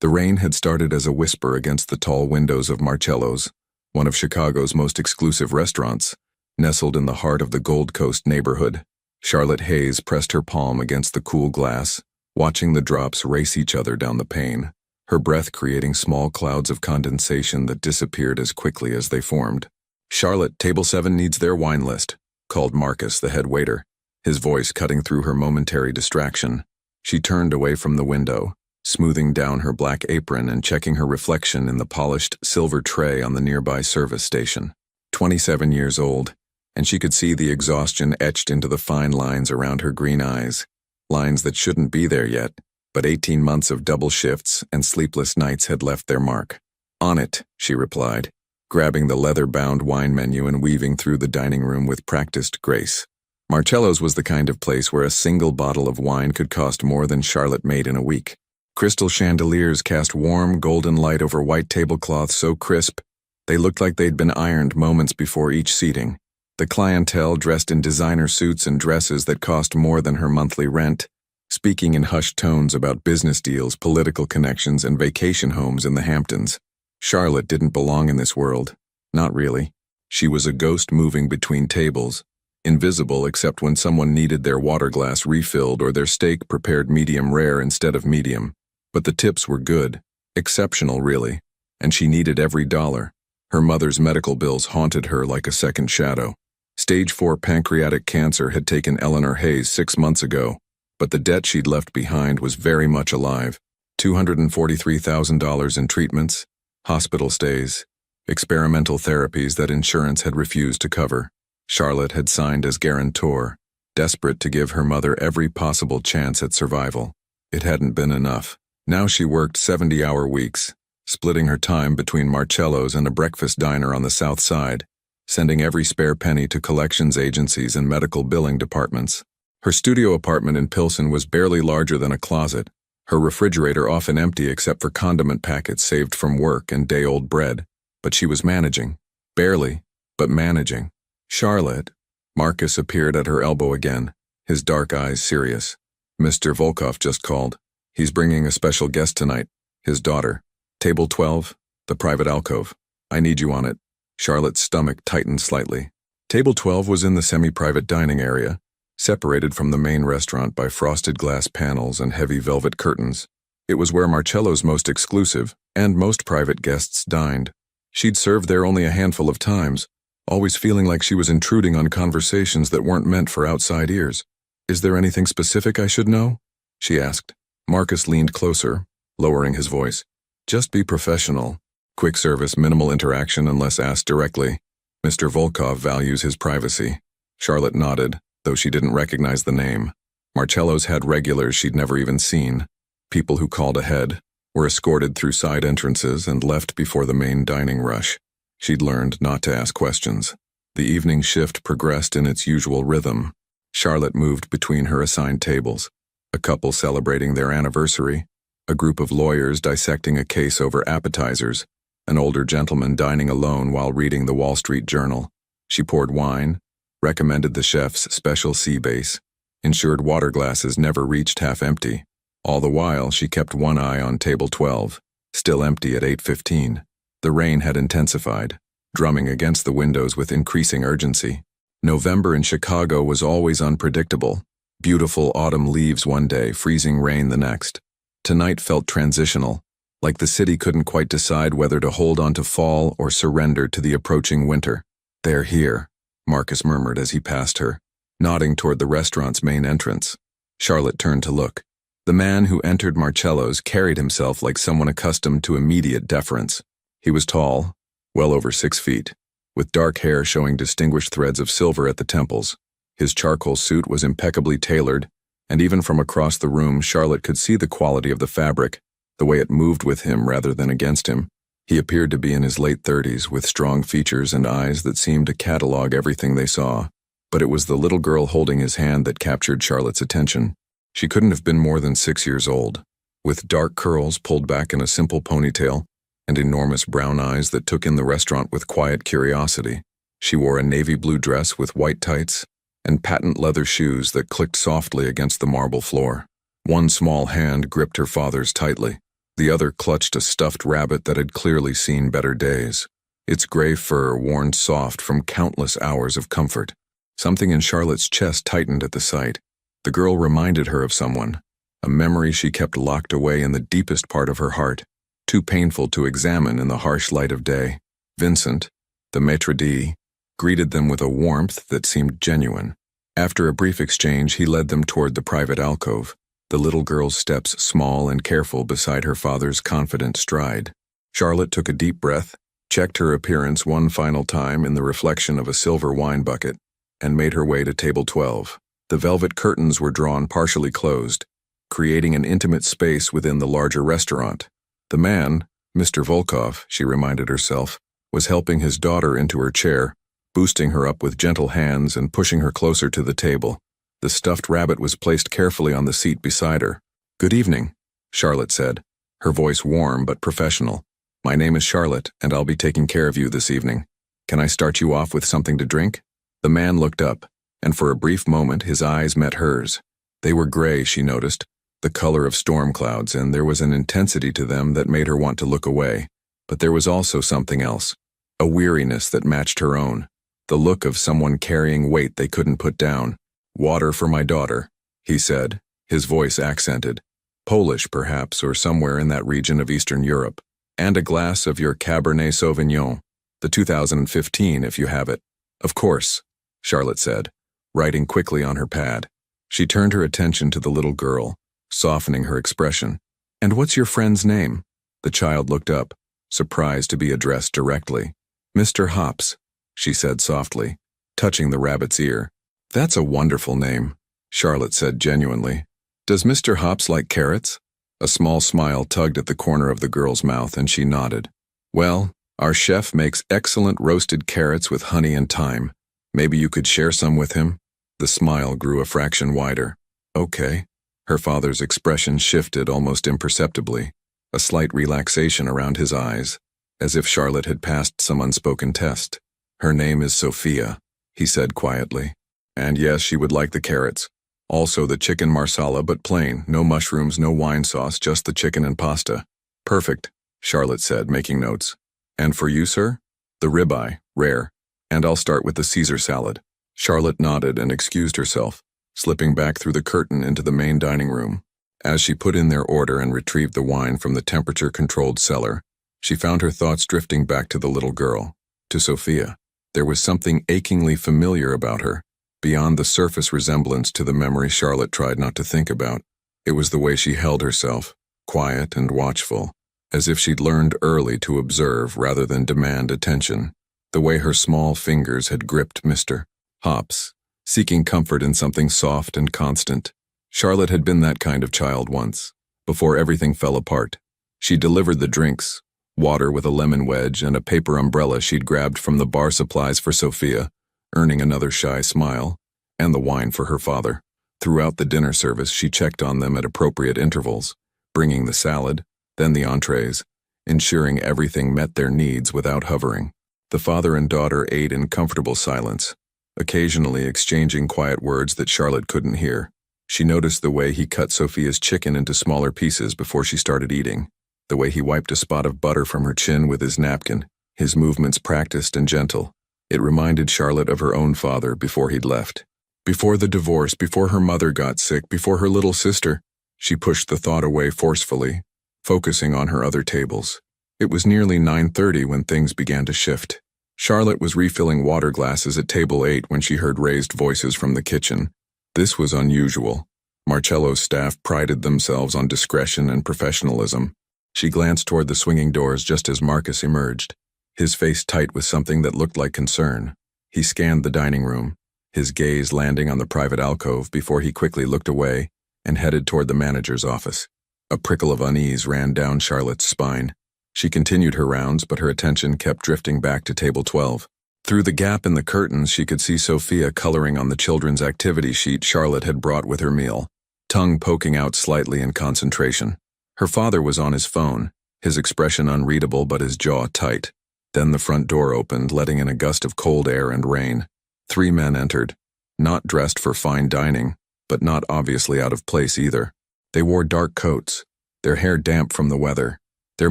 The rain had started as a whisper against the tall windows of Marcello's, one of Chicago's most exclusive restaurants, nestled in the heart of the Gold Coast neighborhood. Charlotte Hayes pressed her palm against the cool glass, watching the drops race each other down the pane, her breath creating small clouds of condensation that disappeared as quickly as they formed. "Charlotte, table 7 needs their wine list," called Marcus, the head waiter, his voice cutting through her momentary distraction. She turned away from the window, smoothing down her black apron and checking her reflection in the polished silver tray on the nearby service station. 27 years old, and she could see the exhaustion etched into the fine lines around her green eyes, lines that shouldn't be there yet, but 18 months of double shifts and sleepless nights had left their mark. "On it," she replied, grabbing the leather-bound wine menu and weaving through the dining room with practiced grace. Marcello's was the kind of place where a single bottle of wine could cost more than Charlotte made in a week. Crystal chandeliers cast warm, golden light over white tablecloths so crisp they looked like they'd been ironed moments before each seating. The clientele, dressed in designer suits and dresses that cost more than her monthly rent, speaking in hushed tones about business deals, political connections, and vacation homes in the Hamptons. Charlotte didn't belong in this world. Not really. She was a ghost moving between tables, invisible except when someone needed their water glass refilled or their steak prepared medium rare instead of medium. But the tips were good, exceptional really, and she needed every dollar. Her mother's medical bills haunted her like a second shadow. Stage 4 pancreatic cancer had taken Eleanor Hayes 6 months ago, but the debt she'd left behind was very much alive. $243,000 in treatments, hospital stays, experimental therapies that insurance had refused to cover. Charlotte had signed as guarantor, desperate to give her mother every possible chance at survival. It hadn't been enough. Now she worked 70-hour weeks, splitting her time between Marcello's and a breakfast diner on the South Side, sending every spare penny to collections agencies and medical billing departments. Her studio apartment in Pilsen was barely larger than a closet, her refrigerator often empty except for condiment packets saved from work and day-old bread. But she was managing. Barely, but managing. "Charlotte." Marcus appeared at her elbow again, his dark eyes serious. "Mr. Volkov just called. He's bringing a special guest tonight, his daughter. Table 12, the private alcove. I need you on it." Charlotte's stomach tightened slightly. Table 12 was in the semi-private dining area, separated from the main restaurant by frosted glass panels and heavy velvet curtains. It was where Marcello's most exclusive and most private guests dined. She'd served there only a handful of times, always feeling like she was intruding on conversations that weren't meant for outside ears. "Is there anything specific I should know?" she asked. Marcus leaned closer, lowering his voice. "Just be professional. Quick service, minimal interaction unless asked directly. Mr. Volkov values his privacy." Charlotte nodded, though she didn't recognize the name. Marcello's had regulars she'd never even seen. People who called ahead, were escorted through side entrances and left before the main dining rush. She'd learned not to ask questions. The evening shift progressed in its usual rhythm. Charlotte moved between her assigned tables. A couple celebrating their anniversary, a group of lawyers dissecting a case over appetizers, an older gentleman dining alone while reading the Wall Street Journal. She poured wine, recommended the chef's special sea base, ensured water glasses never reached half empty. All the while, she kept one eye on table 12, still empty at 8:15. The rain had intensified, drumming against the windows with increasing urgency. November in Chicago was always unpredictable. Beautiful autumn leaves one day, freezing rain the next. Tonight felt transitional, like the city couldn't quite decide whether to hold on to fall or surrender to the approaching winter. "They're here," Marcus murmured as he passed her, nodding toward the restaurant's main entrance. Charlotte turned to look. The man who entered Marcello's carried himself like someone accustomed to immediate deference. He was tall, well over 6 feet, with dark hair showing distinguished threads of silver at the temples. His charcoal suit was impeccably tailored, and even from across the room, Charlotte could see the quality of the fabric, the way it moved with him rather than against him. He appeared to be in his late 30s, with strong features and eyes that seemed to catalog everything they saw. But it was the little girl holding his hand that captured Charlotte's attention. She couldn't have been more than 6 years old, with dark curls pulled back in a simple ponytail, and enormous brown eyes that took in the restaurant with quiet curiosity. She wore a navy blue dress with white tights, and patent leather shoes that clicked softly against the marble floor. One small hand gripped her father's tightly. The other clutched a stuffed rabbit that had clearly seen better days, its gray fur worn soft from countless hours of comfort. Something in Charlotte's chest tightened at the sight. The girl reminded her of someone, a memory she kept locked away in the deepest part of her heart, too painful to examine in the harsh light of day. Vincent, the maitre d', greeted them with a warmth that seemed genuine. After a brief exchange, he led them toward the private alcove, the little girl's steps small and careful beside her father's confident stride. Charlotte took a deep breath, checked her appearance one final time in the reflection of a silver wine bucket, and made her way to table 12. The velvet curtains were drawn partially closed, creating an intimate space within the larger restaurant. The man, Mr. Volkov, she reminded herself, was helping his daughter into her chair, boosting her up with gentle hands and pushing her closer to the table. The stuffed rabbit was placed carefully on the seat beside her. "Good evening," Charlotte said, her voice warm but professional. "My name is Charlotte, and I'll be taking care of you this evening. Can I start you off with something to drink?" The man looked up, and for a brief moment his eyes met hers. They were gray, she noticed, the color of storm clouds, and there was an intensity to them that made her want to look away. But there was also something else, a weariness that matched her own, the look of someone carrying weight they couldn't put down. "Water for my daughter," he said, his voice accented. "Polish, perhaps, or somewhere in that region of Eastern Europe. And a glass of your Cabernet Sauvignon, the 2015 if you have it." "Of course," Charlotte said, writing quickly on her pad. She turned her attention to the little girl, softening her expression. "And what's your friend's name?" The child looked up, surprised to be addressed directly. "Mr. Hops," she said softly, touching the rabbit's ear. "That's a wonderful name," Charlotte said genuinely. "Does Mr. Hops like carrots?" A small smile tugged at the corner of the girl's mouth, and she nodded. "Well, our chef makes excellent roasted carrots with honey and thyme. Maybe you could share some with him?" The smile grew a fraction wider. "Okay." Her father's expression shifted almost imperceptibly, a slight relaxation around his eyes, as if Charlotte had passed some unspoken test. "Her name is Sophia," he said quietly. "And yes, she would like the carrots. Also the chicken marsala, but plain, no mushrooms, no wine sauce, just the chicken and pasta." "Perfect," Charlotte said, making notes. "And for you, sir?" "The ribeye, rare. And I'll start with the Caesar salad." Charlotte nodded and excused herself, slipping back through the curtain into the main dining room. As she put in their order and retrieved the wine from the temperature-controlled cellar, she found her thoughts drifting back to the little girl, to Sophia. There was something achingly familiar about her, beyond the surface resemblance to the memory Charlotte tried not to think about. It was the way she held herself, quiet and watchful, as if she'd learned early to observe rather than demand attention. The way her small fingers had gripped Mr. Hops, seeking comfort in something soft and constant. Charlotte had been that kind of child once, before everything fell apart. She delivered the drinks, water with a lemon wedge and a paper umbrella she'd grabbed from the bar supplies for Sophia, earning another shy smile, and the wine for her father. Throughout the dinner service, she checked on them at appropriate intervals, bringing the salad, then the entrees, ensuring everything met their needs without hovering. The father and daughter ate in comfortable silence, occasionally exchanging quiet words that Charlotte couldn't hear. She noticed the way he cut Sophia's chicken into smaller pieces before she started eating, the way he wiped a spot of butter from her chin with his napkin, his movements practiced and gentle. It reminded Charlotte of her own father before he'd left. Before the divorce, before her mother got sick, before her little sister. She pushed the thought away forcefully, focusing on her other tables. It was nearly 9:30 when things began to shift. Charlotte was refilling water glasses at table 8 when she heard raised voices from the kitchen. This was unusual. Marcello's staff prided themselves on discretion and professionalism. She glanced toward the swinging doors just as Marcus emerged, his face tight with something that looked like concern. He scanned the dining room, his gaze landing on the private alcove before he quickly looked away and headed toward the manager's office. A prickle of unease ran down Charlotte's spine. She continued her rounds, but her attention kept drifting back to table 12. Through the gap in the curtains, she could see Sophia coloring on the children's activity sheet Charlotte had brought with her meal, tongue poking out slightly in concentration. Her father was on his phone, his expression unreadable but his jaw tight. Then the front door opened, letting in a gust of cold air and rain. 3 men entered, not dressed for fine dining, but not obviously out of place either. They wore dark coats, their hair damp from the weather, their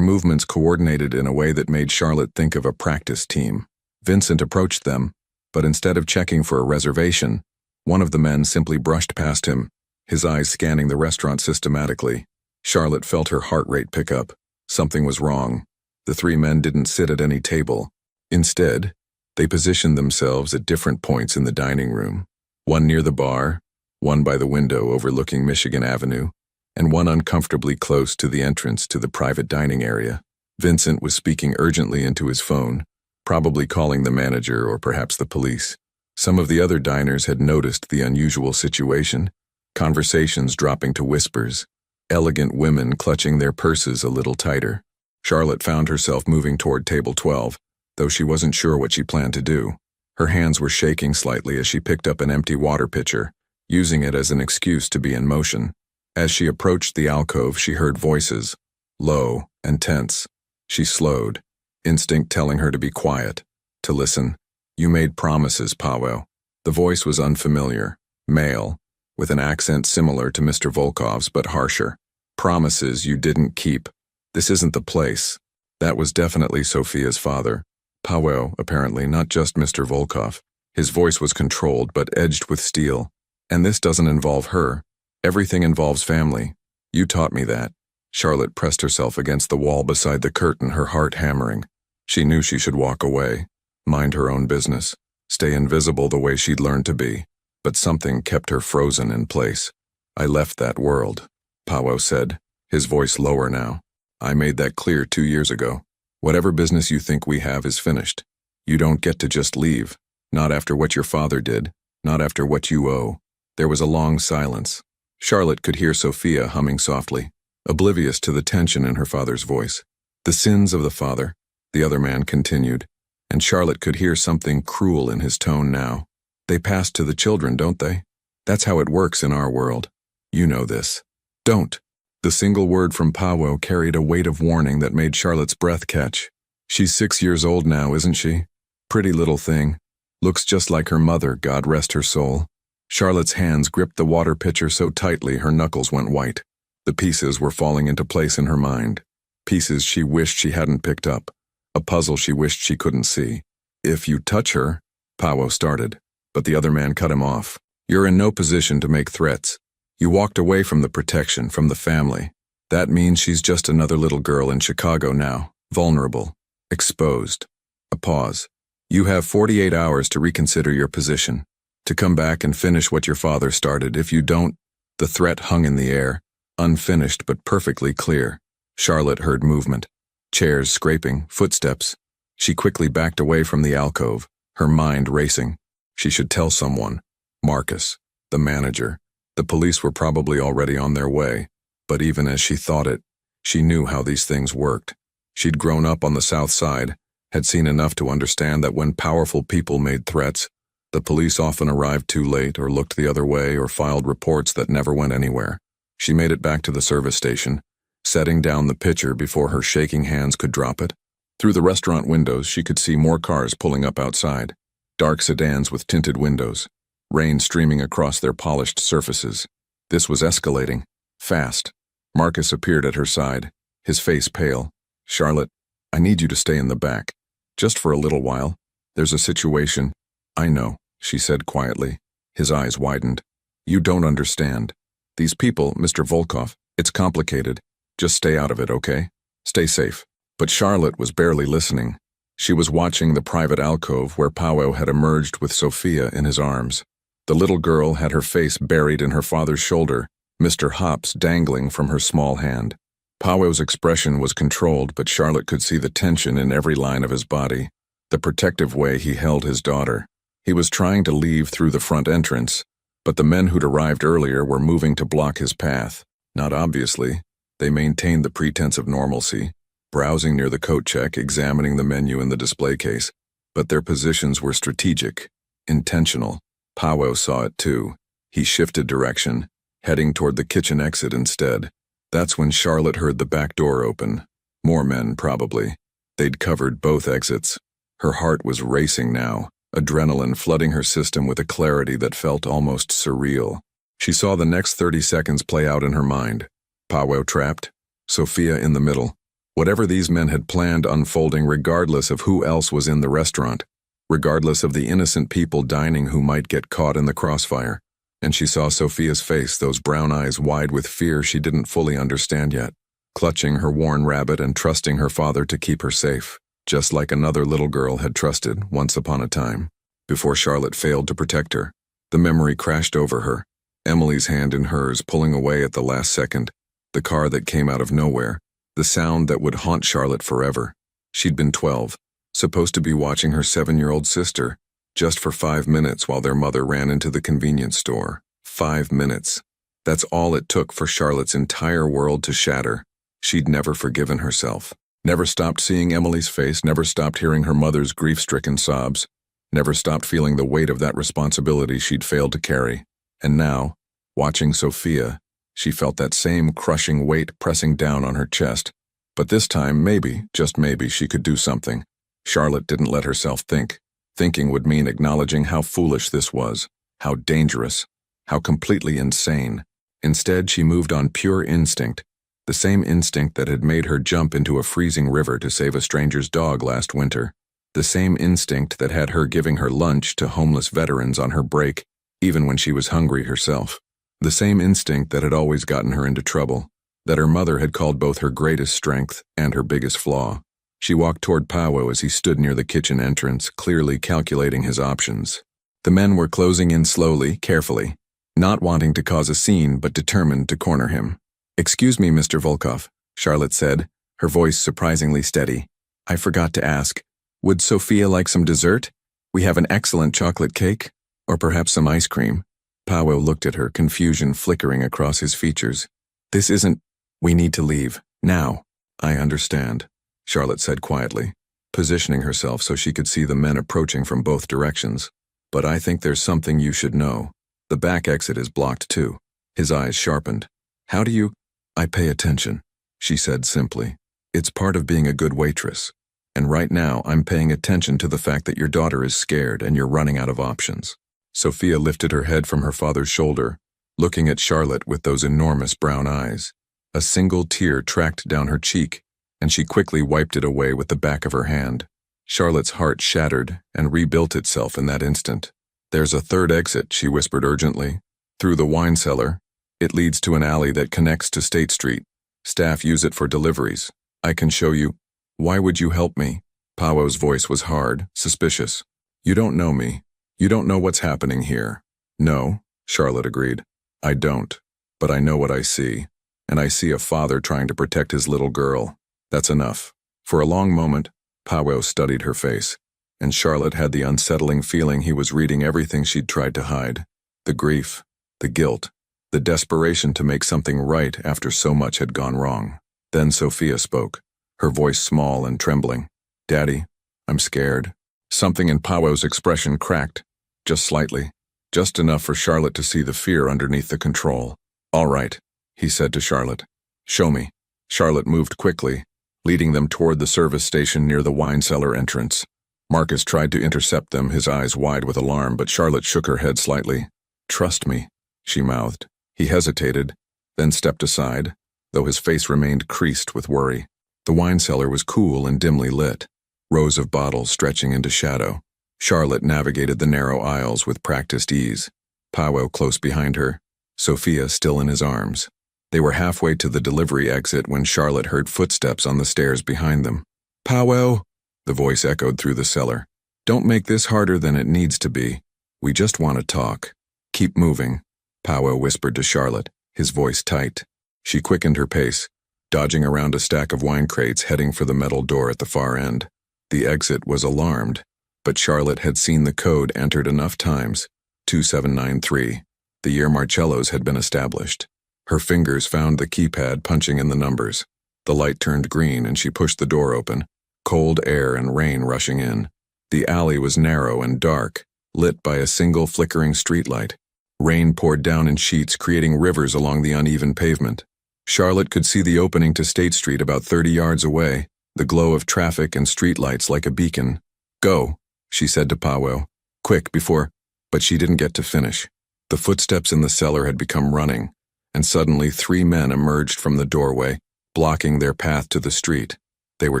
movements coordinated in a way that made Charlotte think of a practice team. Vincent approached them, but instead of checking for a reservation, one of the men simply brushed past him, his eyes scanning the restaurant systematically. Charlotte felt her heart rate pick up. Something was wrong. The three men didn't sit at any table. Instead, they positioned themselves at different points in the dining room, one near the bar, one by the window overlooking Michigan Avenue, and one uncomfortably close to the entrance to the private dining area. Vincent was speaking urgently into his phone, probably calling the manager or perhaps the police. Some of the other diners had noticed the unusual situation, conversations dropping to whispers, elegant women clutching their purses a little tighter. Charlotte found herself moving toward table 12, though she wasn't sure what she planned to do. Her hands were shaking slightly as she picked up an empty water pitcher, using it as an excuse to be in motion. As she approached the alcove, she heard voices, low and tense. She slowed, instinct telling her to be quiet, to listen. "You made promises, Powell." The voice was unfamiliar, male, with an accent similar to Mr. Volkov's but harsher. "Promises you didn't keep. This isn't the place." That was definitely Sophia's father. Powell, apparently, not just Mr. Volkov. His voice was controlled but edged with steel. "And this doesn't involve her. Everything involves family. You taught me that." Charlotte pressed herself against the wall beside the curtain, her heart hammering. She knew she should walk away, mind her own business, stay invisible the way she'd learned to be. But something kept her frozen in place. "I left that world," Powell said, his voice lower now. "I made that clear 2 years ago. Whatever business you think we have is finished. You don't get to just leave. Not after what your father did. Not after what you owe." There was a long silence. Charlotte could hear Sophia humming softly, oblivious to the tension in her father's voice. "The sins of the father," the other man continued, and Charlotte could hear something cruel in his tone now. "They pass to the children, don't they? That's how it works in our world. You know this." "Don't." The single word from Powell carried a weight of warning that made Charlotte's breath catch. "She's 6 years old now, isn't she? Pretty little thing. Looks just like her mother, God rest her soul." Charlotte's hands gripped the water pitcher so tightly her knuckles went white. The pieces were falling into place in her mind. Pieces she wished she hadn't picked up. A puzzle she wished she couldn't see. "If you touch her," Powell started, but the other man cut him off. "You're in no position to make threats. You walked away from the protection, from the family. That means she's just another little girl in Chicago now, vulnerable, exposed." A pause. "You have 48 hours to reconsider your position, to come back and finish what your father started. If you don't..." The threat hung in the air, unfinished but perfectly clear. Charlotte heard movement. Chairs scraping, footsteps. She quickly backed away from the alcove, her mind racing. She should tell someone. Marcus, the manager. The police were probably already on their way, but even as she thought it, she knew how these things worked. She'd grown up on the South Side, had seen enough to understand that when powerful people made threats, the police often arrived too late or looked the other way or filed reports that never went anywhere. She made it back to the service station, setting down the pitcher before her shaking hands could drop it. Through the restaurant windows, she could see more cars pulling up outside. Dark sedans with tinted windows, rain streaming across their polished surfaces. This was escalating. Fast. Marcus appeared at her side, his face pale. "Charlotte, I need you to stay in the back. Just for a little while. There's a situation." "I know," she said quietly. His eyes widened. "You don't understand. These people, Mr. Volkov, it's complicated. Just stay out of it, okay? Stay safe." But Charlotte was barely listening. She was watching the private alcove where Powell had emerged with Sophia in his arms. The little girl had her face buried in her father's shoulder, Mr. Hops dangling from her small hand. Powell's expression was controlled, but Charlotte could see the tension in every line of his body, the protective way he held his daughter. He was trying to leave through the front entrance, but the men who'd arrived earlier were moving to block his path. Not obviously. They maintained the pretense of normalcy, browsing near the coat check, examining the menu in the display case. But their positions were strategic, intentional. Powell saw it too. He shifted direction, heading toward the kitchen exit instead. That's when Charlotte heard the back door open. More men, probably. They'd covered both exits. Her heart was racing now, adrenaline flooding her system with a clarity that felt almost surreal. She saw the next 30 seconds play out in her mind. Powell trapped, Sophia in the middle. Whatever these men had planned unfolding regardless of who else was in the restaurant, regardless of the innocent people dining who might get caught in the crossfire. And she saw Sophia's face, those brown eyes wide with fear she didn't fully understand yet, clutching her worn rabbit and trusting her father to keep her safe, just like another little girl had trusted once upon a time, before Charlotte failed to protect her. The memory crashed over her, Emily's hand in hers pulling away at the last second, the car that came out of nowhere, the sound that would haunt Charlotte forever. She'd been 12, supposed to be watching her 7-year-old sister, just for 5 minutes while their mother ran into the convenience store. 5 minutes. That's all it took for Charlotte's entire world to shatter. She'd never forgiven herself. Never stopped seeing Emily's face, never stopped hearing her mother's grief-stricken sobs, never stopped feeling the weight of that responsibility she'd failed to carry. And now, watching Sophia, she felt that same crushing weight pressing down on her chest. But this time, maybe, just maybe, she could do something. Charlotte didn't let herself think. Thinking would mean acknowledging how foolish this was, how dangerous, how completely insane. Instead, she moved on pure instinct, the same instinct that had made her jump into a freezing river to save a stranger's dog last winter, the same instinct that had her giving her lunch to homeless veterans on her break, even when she was hungry herself, the same instinct that had always gotten her into trouble, that her mother had called both her greatest strength and her biggest flaw. She walked toward Powell as he stood near the kitchen entrance, clearly calculating his options. The men were closing in slowly, carefully, not wanting to cause a scene but determined to corner him. "Excuse me, Mr. Volkov," Charlotte said, her voice surprisingly steady. "I forgot to ask, would Sophia like some dessert? We have an excellent chocolate cake, or perhaps some ice cream." Powell looked at her, confusion flickering across his features. "This isn't. We need to leave. Now." "I understand," Charlotte said quietly, positioning herself so she could see the men approaching from both directions. "But I think there's something you should know. The back exit is blocked too." His eyes sharpened. "How do you—" "I pay attention," she said simply. "It's part of being a good waitress. And right now I'm paying attention to the fact that your daughter is scared and you're running out of options." Sophia lifted her head from her father's shoulder, looking at Charlotte with those enormous brown eyes. A single tear tracked down her cheek, and she quickly wiped it away with the back of her hand. Charlotte's heart shattered and rebuilt itself in that instant. "There's a third exit," she whispered urgently. "Through the wine cellar. It leads to an alley that connects to State Street. Staff use it for deliveries. I can show you." "Why would you help me?" Powell's voice was hard, suspicious. "You don't know me. You don't know what's happening here." "No," Charlotte agreed. "I don't. But I know what I see. And I see a father trying to protect his little girl. That's enough." For a long moment, Powell studied her face, and Charlotte had the unsettling feeling he was reading everything she'd tried to hide. The grief, the guilt, the desperation to make something right after so much had gone wrong. Then Sophia spoke, her voice small and trembling. "Daddy, I'm scared." Something in Powell's expression cracked, just slightly, just enough for Charlotte to see the fear underneath the control. "All right," he said to Charlotte. "Show me." Charlotte moved quickly, leading them toward the service station near the wine cellar entrance. Marcus tried to intercept them, his eyes wide with alarm, but Charlotte shook her head slightly. "Trust me," she mouthed. He hesitated, then stepped aside, though his face remained creased with worry. The wine cellar was cool and dimly lit, rows of bottles stretching into shadow. Charlotte navigated the narrow aisles with practiced ease, Powell close behind her, Sophia still in his arms. They were halfway to the delivery exit when Charlotte heard footsteps on the stairs behind them. "Powell," the voice echoed through the cellar. "Don't make this harder than it needs to be. We just want to talk. Keep moving," Powell whispered to Charlotte, his voice tight. She quickened her pace, dodging around a stack of wine crates heading for the metal door at the far end. The exit was alarmed, but Charlotte had seen the code entered enough times, 2793, the year Marcello's had been established. Her fingers found the keypad punching in the numbers. The light turned green and she pushed the door open, cold air and rain rushing in. The alley was narrow and dark, lit by a single flickering streetlight. Rain poured down in sheets, creating rivers along the uneven pavement. Charlotte could see the opening to State Street about 30 yards away, the glow of traffic and streetlights like a beacon. "Go," she said to Powell. "Quick, before—" But she didn't get to finish. The footsteps in the cellar had become running, and suddenly 3 men emerged from the doorway, blocking their path to the street. They were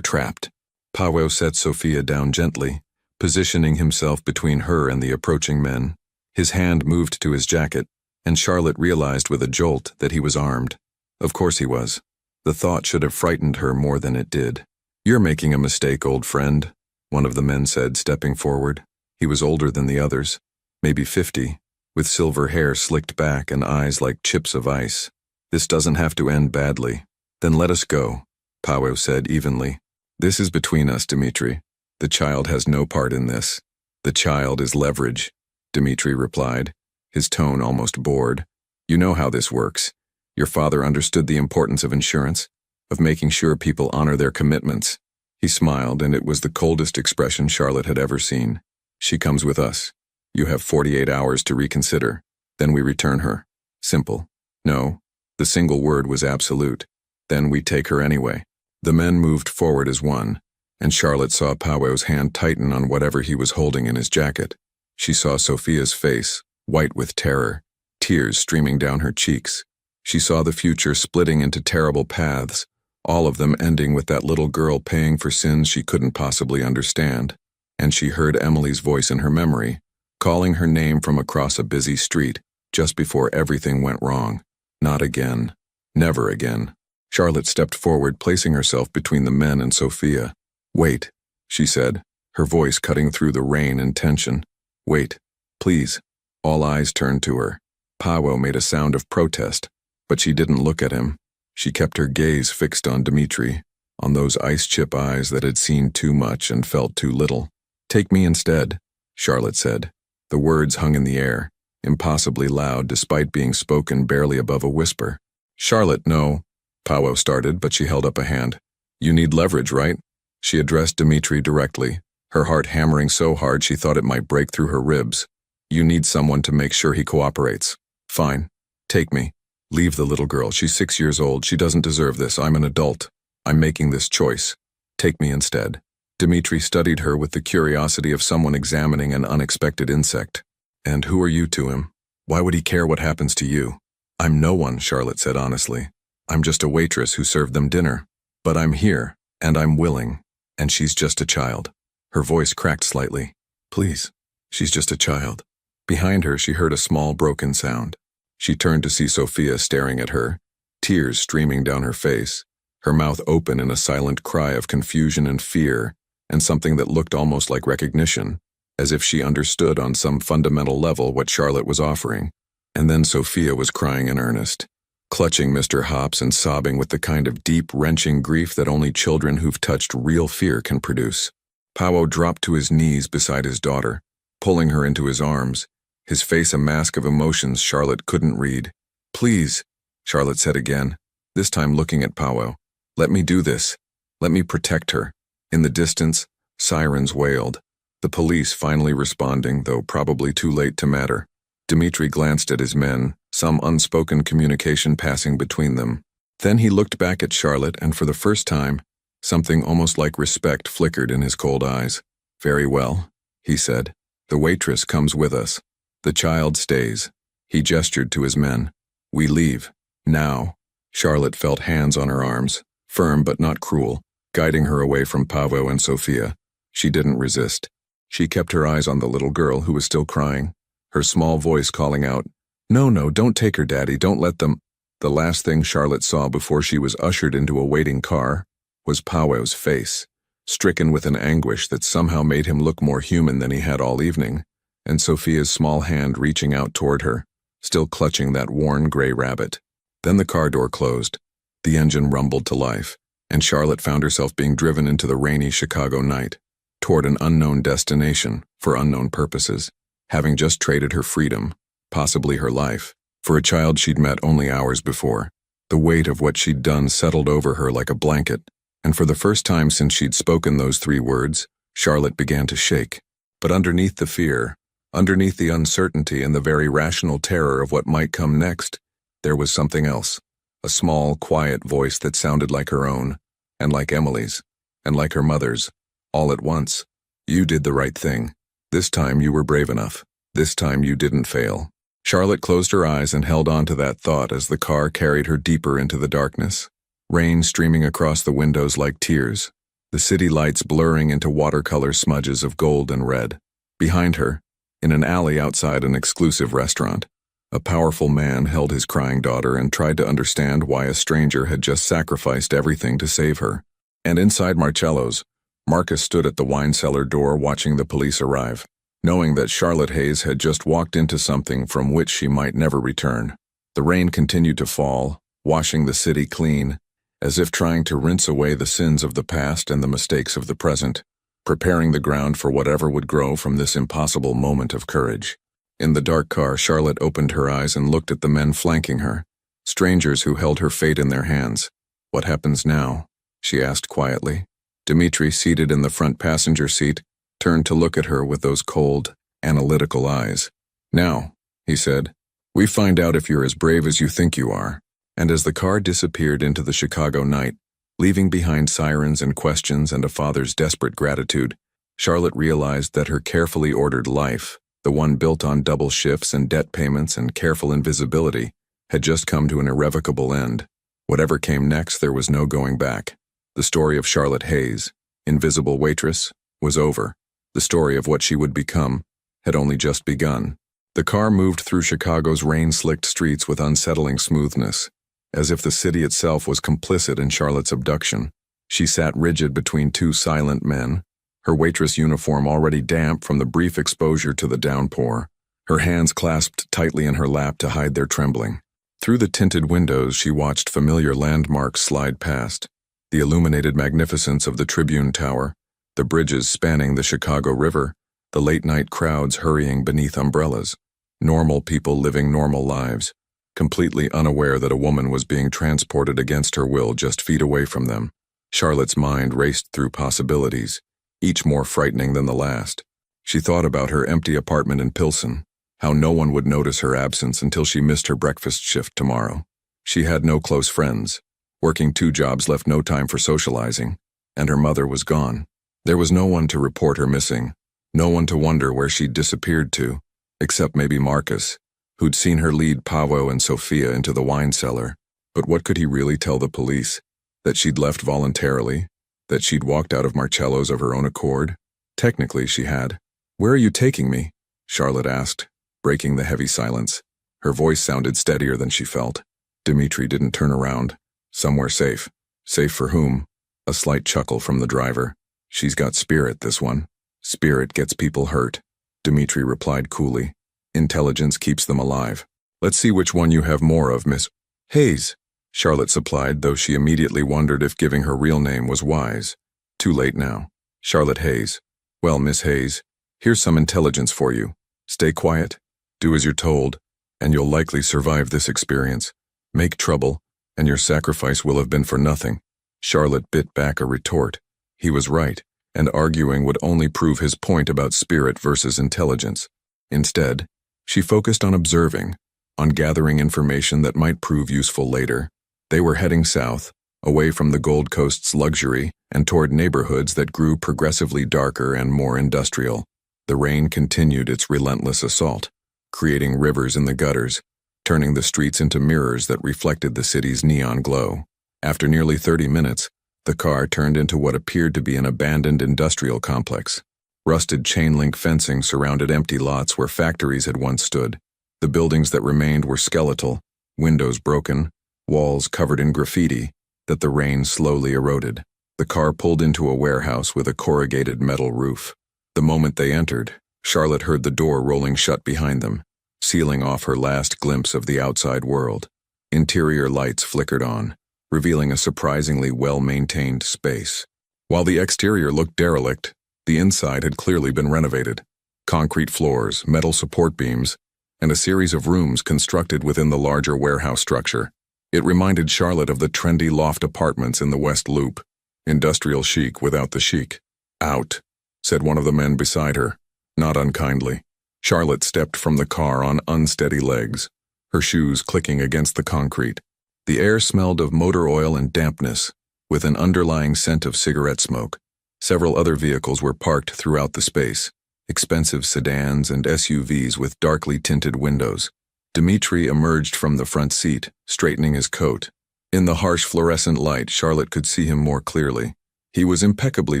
trapped. Powell set Sophia down gently, positioning himself between her and the approaching men. His hand moved to his jacket, and Charlotte realized with a jolt that he was armed. Of course he was. The thought should have frightened her more than it did. "You're making a mistake, old friend," one of the men said, stepping forward. He was older than the others, maybe 50, with silver hair slicked back and eyes like chips of ice. "This doesn't have to end badly." "Then let us go," Powell said evenly. "This is between us, Dmitri. The child has no part in this." "The child is leverage," Dmitri replied, his tone almost bored. "You know how this works. Your father understood the importance of insurance, of making sure people honor their commitments." He smiled, and it was the coldest expression Charlotte had ever seen. "She comes with us. You have 48 hours to reconsider. Then we return her. Simple." "No." The single word was absolute. "Then we take her anyway." The men moved forward as one, and Charlotte saw Powell's hand tighten on whatever he was holding in his jacket. She saw Sophia's face, white with terror, tears streaming down her cheeks. She saw the future splitting into terrible paths, all of them ending with that little girl paying for sins she couldn't possibly understand. And she heard Emily's voice in her memory, calling her name from across a busy street, just before everything went wrong. Not again. Never again. Charlotte stepped forward, placing herself between the men and Sophia. "Wait," she said, her voice cutting through the rain and tension. "Wait, please." All eyes turned to her. Powell made a sound of protest, but she didn't look at him. She kept her gaze fixed on Dmitri, on those ice-chip eyes that had seen too much and felt too little. "Take me instead," Charlotte said. The words hung in the air, impossibly loud despite being spoken barely above a whisper. "Charlotte, no," Powell started, but she held up a hand. "You need leverage, right?" She addressed Dmitri directly, her heart hammering so hard she thought it might break through her ribs. "You need someone to make sure he cooperates." "Fine. Take me. Leave the little girl. She's 6 years old. She doesn't deserve this. I'm an adult. I'm making this choice. Take me instead." Dmitri studied her with the curiosity of someone examining an unexpected insect. "And who are you to him? Why would he care what happens to you?" "I'm no one," Charlotte said honestly. "I'm just a waitress who served them dinner. But I'm here, and I'm willing. And she's just a child." Her voice cracked slightly. "Please, she's just a child." Behind her, she heard a small broken sound. She turned to see Sophia staring at her, tears streaming down her face, her mouth open in a silent cry of confusion and fear, and something that looked almost like recognition, as if she understood on some fundamental level what Charlotte was offering. And then Sophia was crying in earnest, clutching Mr. Hops and sobbing with the kind of deep, wrenching grief that only children who've touched real fear can produce. Powell dropped to his knees beside his daughter, pulling her into his arms, his face a mask of emotions Charlotte couldn't read. "Please," Charlotte said again, this time looking at Powell. "Let me do this. Let me protect her." In the distance, sirens wailed, the police finally responding, though probably too late to matter. Dmitri glanced at his men, some unspoken communication passing between them. Then he looked back at Charlotte, and for the first time, something almost like respect flickered in his cold eyes. "Very well," he said. "The waitress comes with us. The child stays." He gestured to his men. "We leave. Now." Charlotte felt hands on her arms, firm but not cruel, guiding her away from Powell and Sophia. She didn't resist. She kept her eyes on the little girl who was still crying, her small voice calling out, "No, no, don't take her, Daddy, don't let them." The last thing Charlotte saw before she was ushered into a waiting car was Powell's face, stricken with an anguish that somehow made him look more human than he had all evening, and Sophia's small hand reaching out toward her, still clutching that worn gray rabbit. Then the car door closed. The engine rumbled to life, and Charlotte found herself being driven into the rainy Chicago night, toward an unknown destination for unknown purposes, having just traded her freedom, possibly her life, for a child she'd met only hours before. The weight of what she'd done settled over her like a blanket, and for the first time since she'd spoken those 3 words, Charlotte began to shake. But underneath the fear, underneath the uncertainty and the very rational terror of what might come next, there was something else, a small, quiet voice that sounded like her own, and like Emily's, and like her mother's, all at once. "You did the right thing. This time you were brave enough. This time you didn't fail." Charlotte closed her eyes and held on to that thought as the car carried her deeper into the darkness. rain streaming across the windows like tears, the city lights blurring into watercolor smudges of gold and red. Behind her, in an alley outside an exclusive restaurant, a powerful man held his crying daughter and tried to understand why a stranger had just sacrificed everything to save her. And inside Marcello's, Marcus stood at the wine cellar door watching the police arrive, knowing that Charlotte Hayes had just walked into something from which she might never return. The rain continued to fall, washing the city clean, as if trying to rinse away the sins of the past and the mistakes of the present, preparing the ground for whatever would grow from this impossible moment of courage. In the dark car, Charlotte opened her eyes and looked at the men flanking her, strangers who held her fate in their hands. "What happens now?" she asked quietly. Dimitri, seated in the front passenger seat, turned to look at her with those cold, analytical eyes. "Now," he said, "we find out if you're as brave as you think you are." And as the car disappeared into the Chicago night, leaving behind sirens and questions and a father's desperate gratitude, Charlotte realized that her carefully ordered life, the one built on double shifts and debt payments and careful invisibility, had just come to an irrevocable end. Whatever came next, there was no going back. The story of Charlotte Hayes, invisible waitress, was over. The story of what she would become had only just begun. The car moved through Chicago's rain-slicked streets with unsettling smoothness, as if the city itself was complicit in Charlotte's abduction. She sat rigid between two silent men, her waitress uniform already damp from the brief exposure to the downpour, her hands clasped tightly in her lap to hide their trembling. Through the tinted windows, she watched familiar landmarks slide past, the illuminated magnificence of the Tribune Tower, the bridges spanning the Chicago River, the late-night crowds hurrying beneath umbrellas, normal people living normal lives, completely unaware that a woman was being transported against her will just feet away from them. Charlotte's mind raced through possibilities, each more frightening than the last. She thought about her empty apartment in Pilsen, how no one would notice her absence until she missed her breakfast shift tomorrow. She had no close friends. Working 2 jobs left no time for socializing, and her mother was gone. There was no one to report her missing, no one to wonder where she'd disappeared to, except maybe Marcus, who'd seen her lead Pavo and Sophia into the wine cellar. But what could he really tell the police? That she'd left voluntarily? That she'd walked out of Marcello's of her own accord? Technically, she had. "Where are you taking me?" Charlotte asked, breaking the heavy silence. Her voice sounded steadier than she felt. Dimitri didn't turn around. "Somewhere safe." "Safe for whom?" A slight chuckle from the driver. "She's got spirit, this one. Spirit gets people hurt," Dimitri replied coolly. "Intelligence keeps them alive. Let's see which one you have more of, Miss Hayes," Charlotte supplied, though she immediately wondered if giving her real name was wise. Too late now. "Charlotte Hayes. Well, Miss Hayes, here's some intelligence for you. Stay quiet, do as you're told, and you'll likely survive this experience. Make trouble, and your sacrifice will have been for nothing." Charlotte bit back a retort. He was right, and arguing would only prove his point about spirit versus intelligence. Instead, she focused on observing, on gathering information that might prove useful later. They were heading south, away from the Gold Coast's luxury and toward neighborhoods that grew progressively darker and more industrial. The rain continued its relentless assault, creating rivers in the gutters, turning the streets into mirrors that reflected the city's neon glow. After nearly 30 minutes, the car turned into what appeared to be an abandoned industrial complex. Rusted chain-link fencing surrounded empty lots where factories had once stood. The buildings that remained were skeletal, windows broken, walls covered in graffiti that the rain slowly eroded. The car pulled into a warehouse with a corrugated metal roof. The moment they entered, Charlotte heard the door rolling shut behind them, sealing off her last glimpse of the outside world. Interior lights flickered on, revealing a surprisingly well-maintained space. While the exterior looked derelict, the inside had clearly been renovated. Concrete floors, metal support beams, and a series of rooms constructed within the larger warehouse structure. It reminded Charlotte of the trendy loft apartments in the West Loop. Industrial chic without the chic. "Out," said one of the men beside her, not unkindly. Charlotte stepped from the car on unsteady legs, her shoes clicking against the concrete. The air smelled of motor oil and dampness, with an underlying scent of cigarette smoke. Several other vehicles were parked throughout the space, expensive sedans and SUVs with darkly tinted windows. Dimitri emerged from the front seat, straightening his coat. In the harsh fluorescent light, Charlotte could see him more clearly. He was impeccably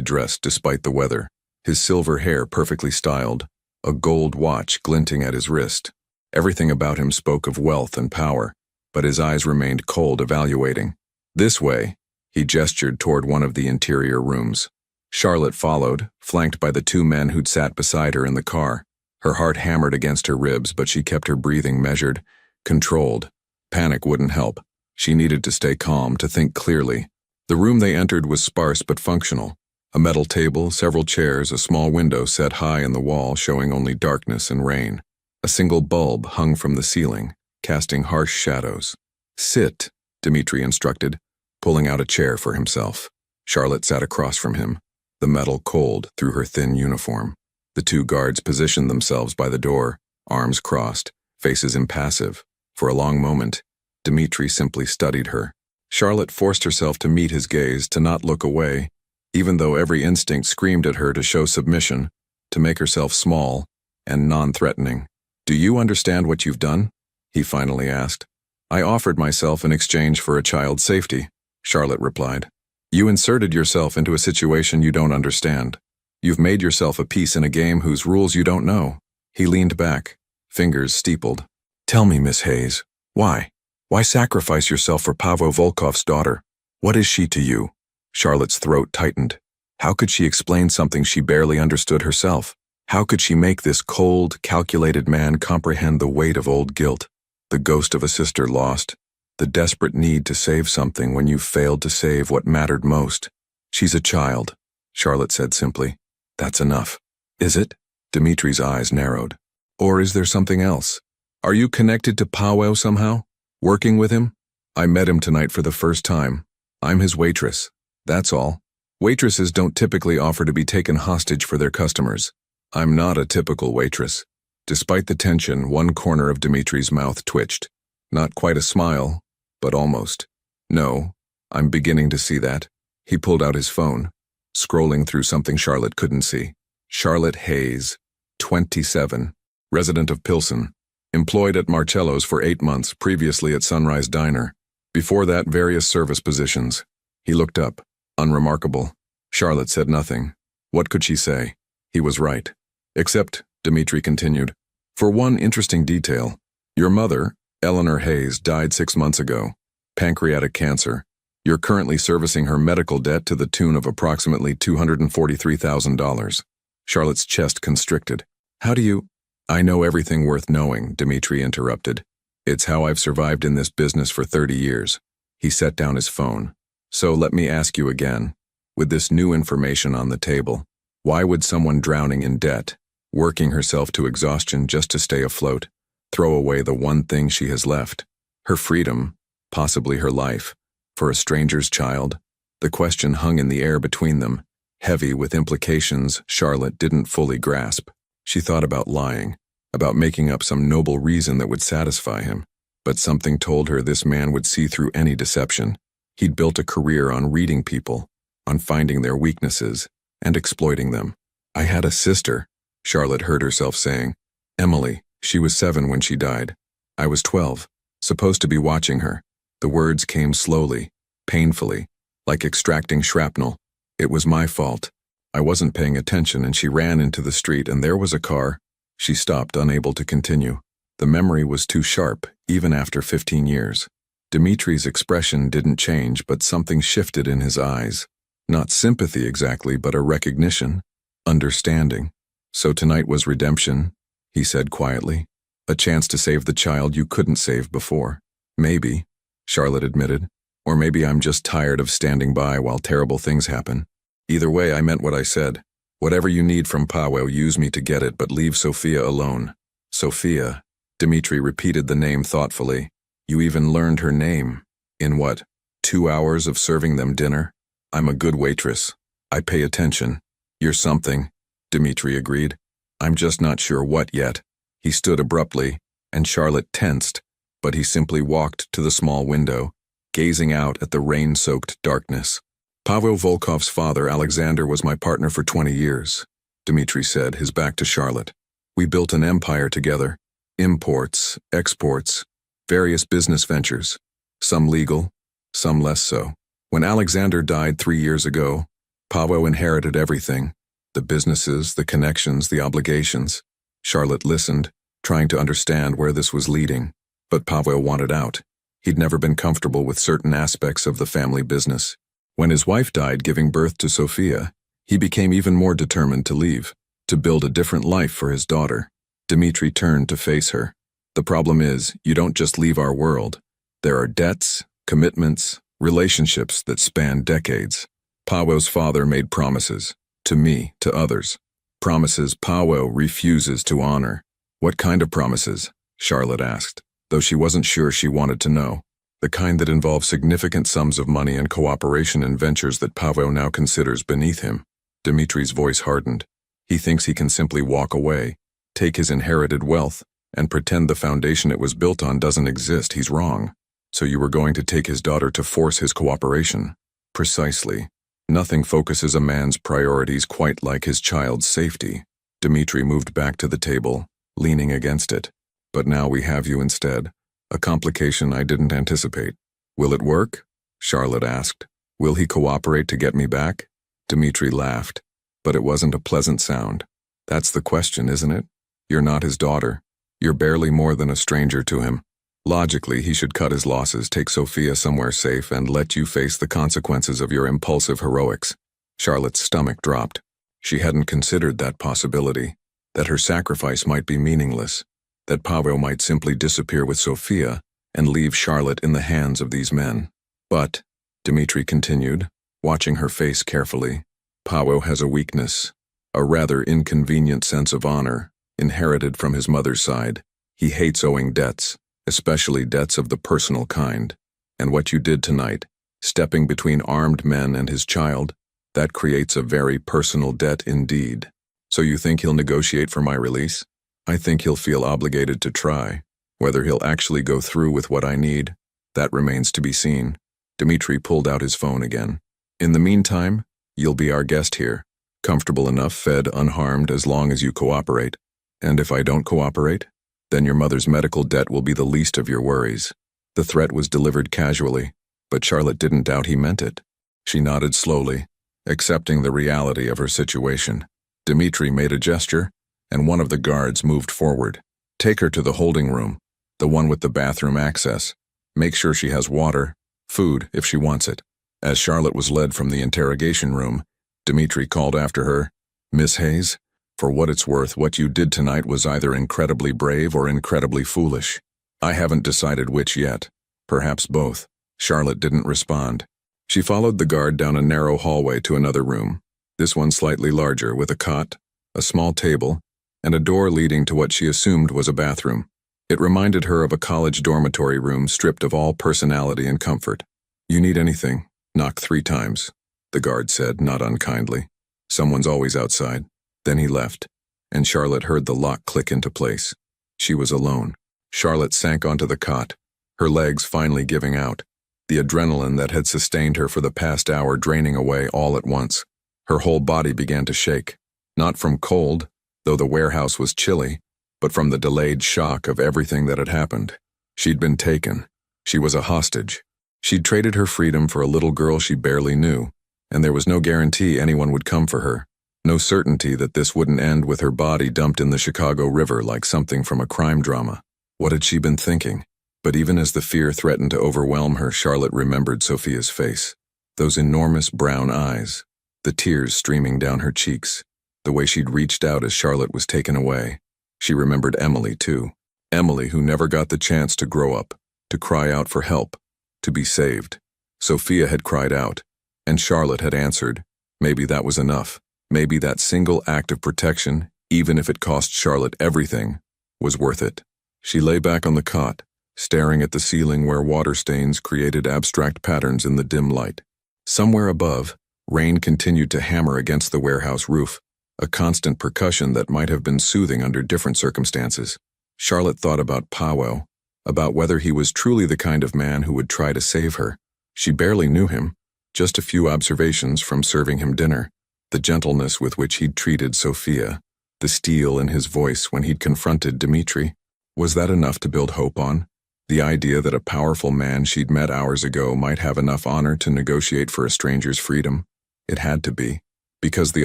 dressed despite the weather, his silver hair perfectly styled, a gold watch glinting at his wrist. Everything about him spoke of wealth and power, but his eyes remained cold, evaluating. This way, he gestured toward one of the interior rooms. Charlotte followed, flanked by the two men who'd sat beside her in the car. Her heart hammered against her ribs, but she kept her breathing measured, controlled. Panic wouldn't help. She needed to stay calm, to think clearly. The room they entered was sparse but functional. A metal table, several chairs, a small window set high in the wall showing only darkness and rain. A single bulb hung from the ceiling, casting harsh shadows. "Sit," Dmitri instructed, pulling out a chair for himself. Charlotte sat across from him, the metal cold through her thin uniform. The two guards positioned themselves by the door, arms crossed, faces impassive. For a long moment, Dmitri simply studied her. Charlotte forced herself to meet his gaze, to not look away, even though every instinct screamed at her to show submission, to make herself small and non-threatening. "Do you understand what you've done?" he finally asked. "I offered myself in exchange for a child's safety," Charlotte replied. "You inserted yourself into a situation you don't understand. You've made yourself a piece in a game whose rules you don't know." He leaned back, fingers steepled. "Tell me, Miss Hayes, why? Why sacrifice yourself for Pavel Volkov's daughter? What is she to you?" Charlotte's throat tightened. How could she explain something she barely understood herself? How could she make this cold, calculated man comprehend the weight of old guilt, the ghost of a sister lost, the desperate need to save something when you failed to save what mattered most? "She's a child," Charlotte said simply. "That's enough." "Is it?" Dmitri's eyes narrowed. "Or is there something else? Are you connected to Paweł somehow? Working with him? I met him tonight for the first time. I'm his waitress. That's all. Waitresses don't typically offer to be taken hostage for their customers. I'm not a typical waitress." Despite the tension, one corner of Dmitri's mouth twitched. Not quite a smile, but almost. "No, I'm beginning to see that." He pulled out his phone, scrolling through something Charlotte couldn't see. Charlotte Hayes, 27, resident of Pilsen, employed at Marcello's for 8 months, previously at Sunrise Diner. Before that, various service positions. He looked up. Unremarkable. Charlotte said nothing. What could she say? He was right. "Except," Dmitri continued, "for one interesting detail. Your mother, Eleanor Hayes, died 6 months ago. Pancreatic cancer. You're currently servicing her medical debt to the tune of approximately $243,000. Charlotte's chest constricted. "How do you—" "I know everything worth knowing," Dmitri interrupted. "It's how I've survived in this business for 30 years. He set down his phone. "So let me ask you again, with this new information on the table, why would someone drowning in debt, working herself to exhaustion just to stay afloat, throw away the one thing she has left, her freedom, possibly her life, for a stranger's child?" The question hung in the air between them, heavy with implications Charlotte didn't fully grasp. She thought about lying, about making up some noble reason that would satisfy him, but something told her this man would see through any deception. He'd built a career on reading people, on finding their weaknesses, and exploiting them. "I had a sister," Charlotte heard herself saying. "Emily, she was 7 when she died. I was 12, supposed to be watching her." The words came slowly, painfully, like extracting shrapnel. "It was my fault. I wasn't paying attention and she ran into the street and there was a car." She stopped, unable to continue. The memory was too sharp, even after 15 years. Dmitri's expression didn't change, but something shifted in his eyes. Not sympathy exactly, but a recognition, understanding. "So tonight was redemption," he said quietly. "A chance to save the child you couldn't save before." "Maybe," Charlotte admitted. "Or maybe I'm just tired of standing by while terrible things happen. Either way, I meant what I said. Whatever you need from Paweł, use me to get it, but leave Sophia alone." "Sophia," Dmitri repeated the name thoughtfully. "You even learned her name. In what, 2 hours of serving them dinner? I'm a good waitress. I pay attention." "You're something," Dmitri agreed. "I'm just not sure what yet." He stood abruptly, and Charlotte tensed, but he simply walked to the small window, gazing out at the rain-soaked darkness. "Paweł Volkov's father, Alexander, was my partner for 20 years, Dmitri said, his back to Charlotte. "We built an empire together. Imports, exports, various business ventures. Some legal, some less so. When Alexander died 3 years ago, Pavel inherited everything: the businesses, the connections, the obligations. Charlotte listened, trying to understand where this was leading, but Pavel wanted out. He'd never been comfortable with certain aspects of the family business. When his wife died giving birth to Sophia, he became even more determined to leave, to build a different life for his daughter. Dmitri turned to face her. The problem is, you don't just leave our world. There are debts, commitments, relationships that span decades. Paweł's father made promises, to me, to others. Promises Paweł refuses to honor. What kind of promises? Charlotte asked, though she wasn't sure she wanted to know. The kind that involve significant sums of money and cooperation in ventures that Paweł now considers beneath him. Dmitri's voice hardened. He thinks he can simply walk away, take his inherited wealth, and pretend the foundation it was built on doesn't exist. He's wrong. So you were going to take his daughter to force his cooperation? Precisely. Nothing focuses a man's priorities quite like his child's safety. Dmitri moved back to the table, leaning against it. But now we have you instead. A complication I didn't anticipate. Will it work? Charlotte asked. Will he cooperate to get me back? Dmitri laughed, but it wasn't a pleasant sound. That's the question, isn't it? You're not his daughter. You're barely more than a stranger to him. Logically, he should cut his losses, take Sophia somewhere safe, and let you face the consequences of your impulsive heroics. Charlotte's stomach dropped. She hadn't considered that possibility, that her sacrifice might be meaningless, that Paweł might simply disappear with Sophia and leave Charlotte in the hands of these men. But, Dmitri continued, watching her face carefully, Paweł has a weakness, a rather inconvenient sense of honor, inherited from his mother's side. He hates owing debts, especially debts of the personal kind. And what you did tonight, stepping between armed men and his child, that creates a very personal debt indeed. So you think he'll negotiate for my release? I think he'll feel obligated to try. Whether he'll actually go through with what I need, that remains to be seen. Dmitri pulled out his phone again. In the meantime, you'll be our guest here, comfortable enough, fed, unharmed, as long as you cooperate. And if I don't cooperate, then your mother's medical debt will be the least of your worries. The threat was delivered casually, but Charlotte didn't doubt he meant it. She nodded slowly, accepting the reality of her situation. Dmitri made a gesture, and one of the guards moved forward. Take her to the holding room, the one with the bathroom access. Make sure she has water, food if she wants it. As Charlotte was led from the interrogation room, Dmitri called after her, Miss Hayes, for what it's worth, what you did tonight was either incredibly brave or incredibly foolish. I haven't decided which yet. Perhaps both. Charlotte didn't respond. She followed the guard down a narrow hallway to another room, this one slightly larger, with a cot, a small table, and a door leading to what she assumed was a bathroom. It reminded her of a college dormitory room stripped of all personality and comfort. You need anything, knock 3 times, the guard said, not unkindly. Someone's always outside. Then he left, and Charlotte heard the lock click into place. She was alone. Charlotte sank onto the cot, her legs finally giving out, the adrenaline that had sustained her for the past hour draining away all at once. Her whole body began to shake, not from cold, though the warehouse was chilly, but from the delayed shock of everything that had happened. She'd been taken. She was a hostage. She'd traded her freedom for a little girl she barely knew, and there was no guarantee anyone would come for her. No certainty that this wouldn't end with her body dumped in the Chicago River like something from a crime drama. What had she been thinking? But even as the fear threatened to overwhelm her, Charlotte remembered Sophia's face. Those enormous brown eyes, the tears streaming down her cheeks, the way she'd reached out as Charlotte was taken away. She remembered Emily, too. Emily, who never got the chance to grow up, to cry out for help, to be saved. Sophia had cried out, and Charlotte had answered. Maybe that was enough. Maybe that single act of protection, even if it cost Charlotte everything, was worth it. She lay back on the cot, staring at the ceiling where water stains created abstract patterns in the dim light. Somewhere above, rain continued to hammer against the warehouse roof, a constant percussion that might have been soothing under different circumstances. Charlotte thought about Paweł, about whether he was truly the kind of man who would try to save her. She barely knew him, just a few observations from serving him dinner. The gentleness with which he'd treated Sophia, the steel in his voice when he'd confronted Dmitri. Was that enough to build hope on? The idea that a powerful man she'd met hours ago might have enough honor to negotiate for a stranger's freedom. It had to be. Because the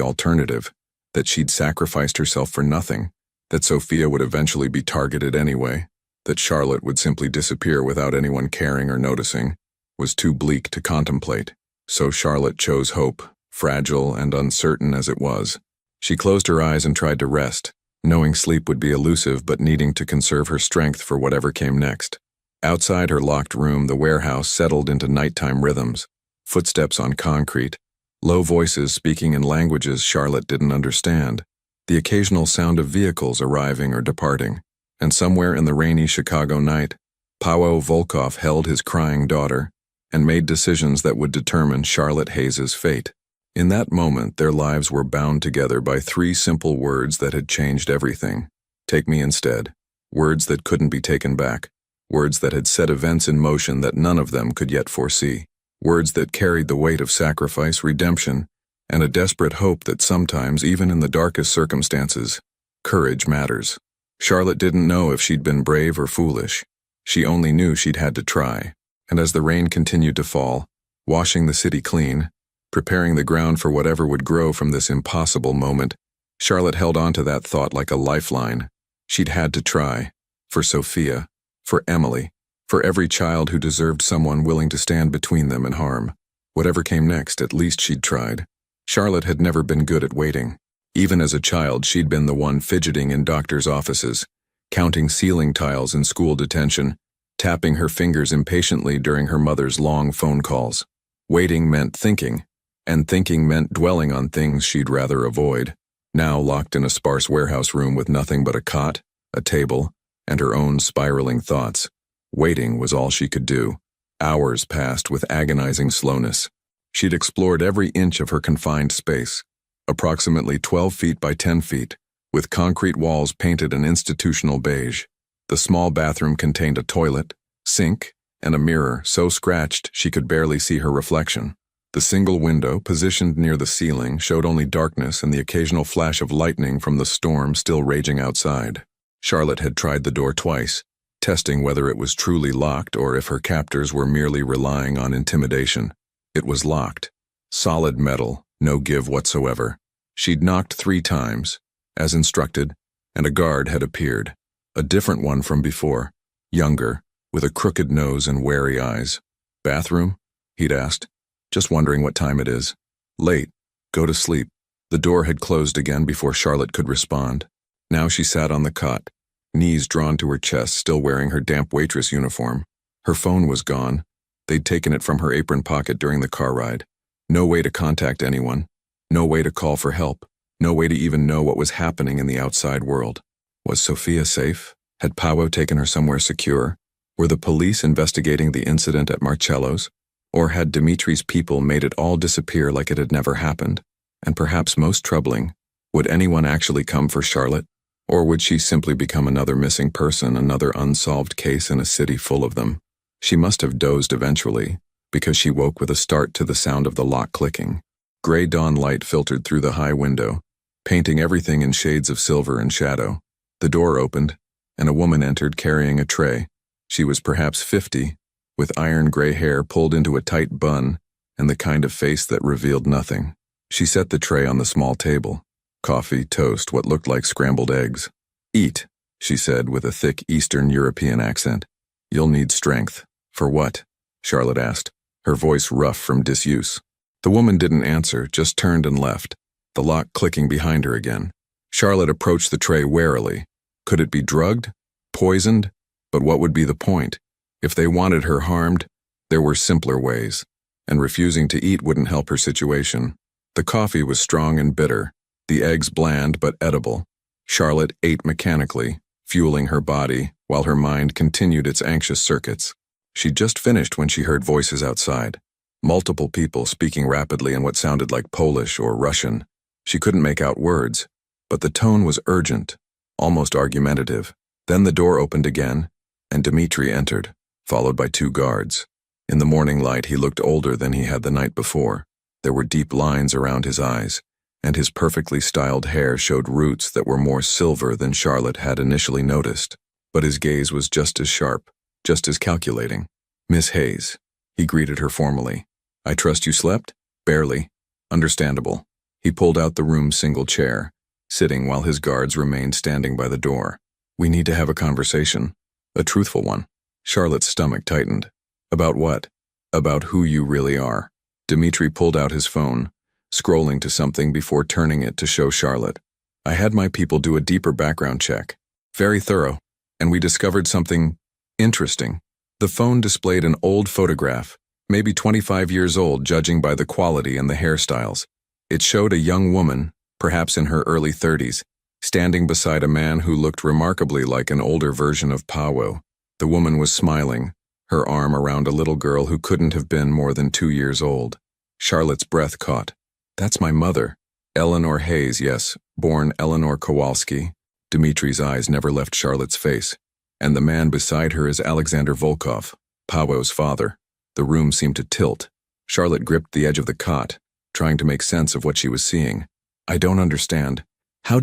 alternative, that she'd sacrificed herself for nothing, that Sophia would eventually be targeted anyway, that Charlotte would simply disappear without anyone caring or noticing, was too bleak to contemplate. So Charlotte chose hope, fragile and uncertain as it was. She closed her eyes and tried to rest, knowing sleep would be elusive but needing to conserve her strength for whatever came next. Outside her locked room, the warehouse settled into nighttime rhythms, footsteps on concrete, low voices speaking in languages Charlotte didn't understand, the occasional sound of vehicles arriving or departing, and somewhere in the rainy Chicago night, Paweł Volkov held his crying daughter and made decisions that would determine Charlotte Hayes's fate. In that moment, their lives were bound together by 3 simple words that had changed everything. Take me instead. Words that couldn't be taken back. Words that had set events in motion that none of them could yet foresee. Words that carried the weight of sacrifice, redemption, and a desperate hope that sometimes, even in the darkest circumstances, courage matters. Charlotte didn't know if she'd been brave or foolish. She only knew she'd had to try. And as the rain continued to fall, washing the city clean, preparing the ground for whatever would grow from this impossible moment, Charlotte held on to that thought like a lifeline. She'd had to try. For Sophia. For Emily. For every child who deserved someone willing to stand between them and harm. Whatever came next, at least she'd tried. Charlotte had never been good at waiting. Even as a child, she'd been the one fidgeting in doctors' offices, counting ceiling tiles in school detention, tapping her fingers impatiently during her mother's long phone calls. Waiting meant thinking, and thinking meant dwelling on things she'd rather avoid. Now locked in a sparse warehouse room with nothing but a cot, a table, and her own spiraling thoughts. Waiting was all she could do. Hours passed with agonizing slowness. She'd explored every inch of her confined space, approximately 12 feet by 10 feet, with concrete walls painted an institutional beige. The small bathroom contained a toilet, sink, and a mirror so scratched she could barely see her reflection. The single window, positioned near the ceiling, showed only darkness and the occasional flash of lightning from the storm still raging outside. Charlotte had tried the door twice, testing whether it was truly locked or if her captors were merely relying on intimidation. It was locked. Solid metal, no give whatsoever. She'd knocked 3 times, as instructed, and a guard had appeared. A different one from before, younger, with a crooked nose and wary eyes. "Bathroom?" he'd asked. "Just wondering what time it is." "Late. Go to sleep." The door had closed again before Charlotte could respond. Now she sat on the cot, knees drawn to her chest, still wearing her damp waitress uniform. Her phone was gone. They'd taken it from her apron pocket during the car ride. No way to contact anyone. No way to call for help. No way to even know what was happening in the outside world. Was Sophia safe? Had Paweł taken her somewhere secure? Were the police investigating the incident at Marcello's? Or had Dimitri's people made it all disappear like it had never happened? And perhaps most troubling, would anyone actually come for Charlotte? Or would she simply become another missing person, another unsolved case in a city full of them? She must have dozed eventually, because she woke with a start to the sound of the lock clicking. Gray dawn light filtered through the high window, painting everything in shades of silver and shadow. The door opened, and a woman entered carrying a tray. She was perhaps 50, with iron gray hair pulled into a tight bun and the kind of face that revealed nothing. She set the tray on the small table. Coffee, toast, what looked like scrambled eggs. "Eat," she said with a thick Eastern European accent. "You'll need strength." "For what?" Charlotte asked, her voice rough from disuse. The woman didn't answer, just turned and left, the lock clicking behind her again. Charlotte approached the tray warily. Could it be drugged? Poisoned? But what would be the point? If they wanted her harmed, there were simpler ways, and refusing to eat wouldn't help her situation. The coffee was strong and bitter, the eggs bland but edible. Charlotte ate mechanically, fueling her body, while her mind continued its anxious circuits. She'd just finished when she heard voices outside. Multiple people speaking rapidly in what sounded like Polish or Russian. She couldn't make out words, but the tone was urgent, almost argumentative. Then the door opened again, and Dimitri entered, followed by 2 guards. In the morning light, he looked older than he had the night before. There were deep lines around his eyes, and his perfectly styled hair showed roots that were more silver than Charlotte had initially noticed. But his gaze was just as sharp, just as calculating. "Miss Hayes." He greeted her formally. "I trust you slept?" "Barely." "Understandable." He pulled out the room's single chair, sitting while his guards remained standing by the door. "We need to have a conversation. A truthful one." Charlotte's stomach tightened. "About what?" "About who you really are." Dimitri pulled out his phone, scrolling to something before turning it to show Charlotte. "I had my people do a deeper background check. Very thorough. And we discovered something interesting." The phone displayed an old photograph, maybe 25 years old judging by the quality and the hairstyles. It showed a young woman, perhaps in her early 30s, standing beside a man who looked remarkably like an older version of Pawo. The woman was smiling, her arm around a little girl who couldn't have been more than 2 years old. Charlotte's breath caught. "That's my mother. Eleanor Hayes, yes, born Eleanor Kowalski." Dimitri's eyes never left Charlotte's face. "And the man beside her is Alexander Volkov, Pawo's father." The room seemed to tilt. Charlotte gripped the edge of the cot, trying to make sense of what she was seeing. "I don't understand. Where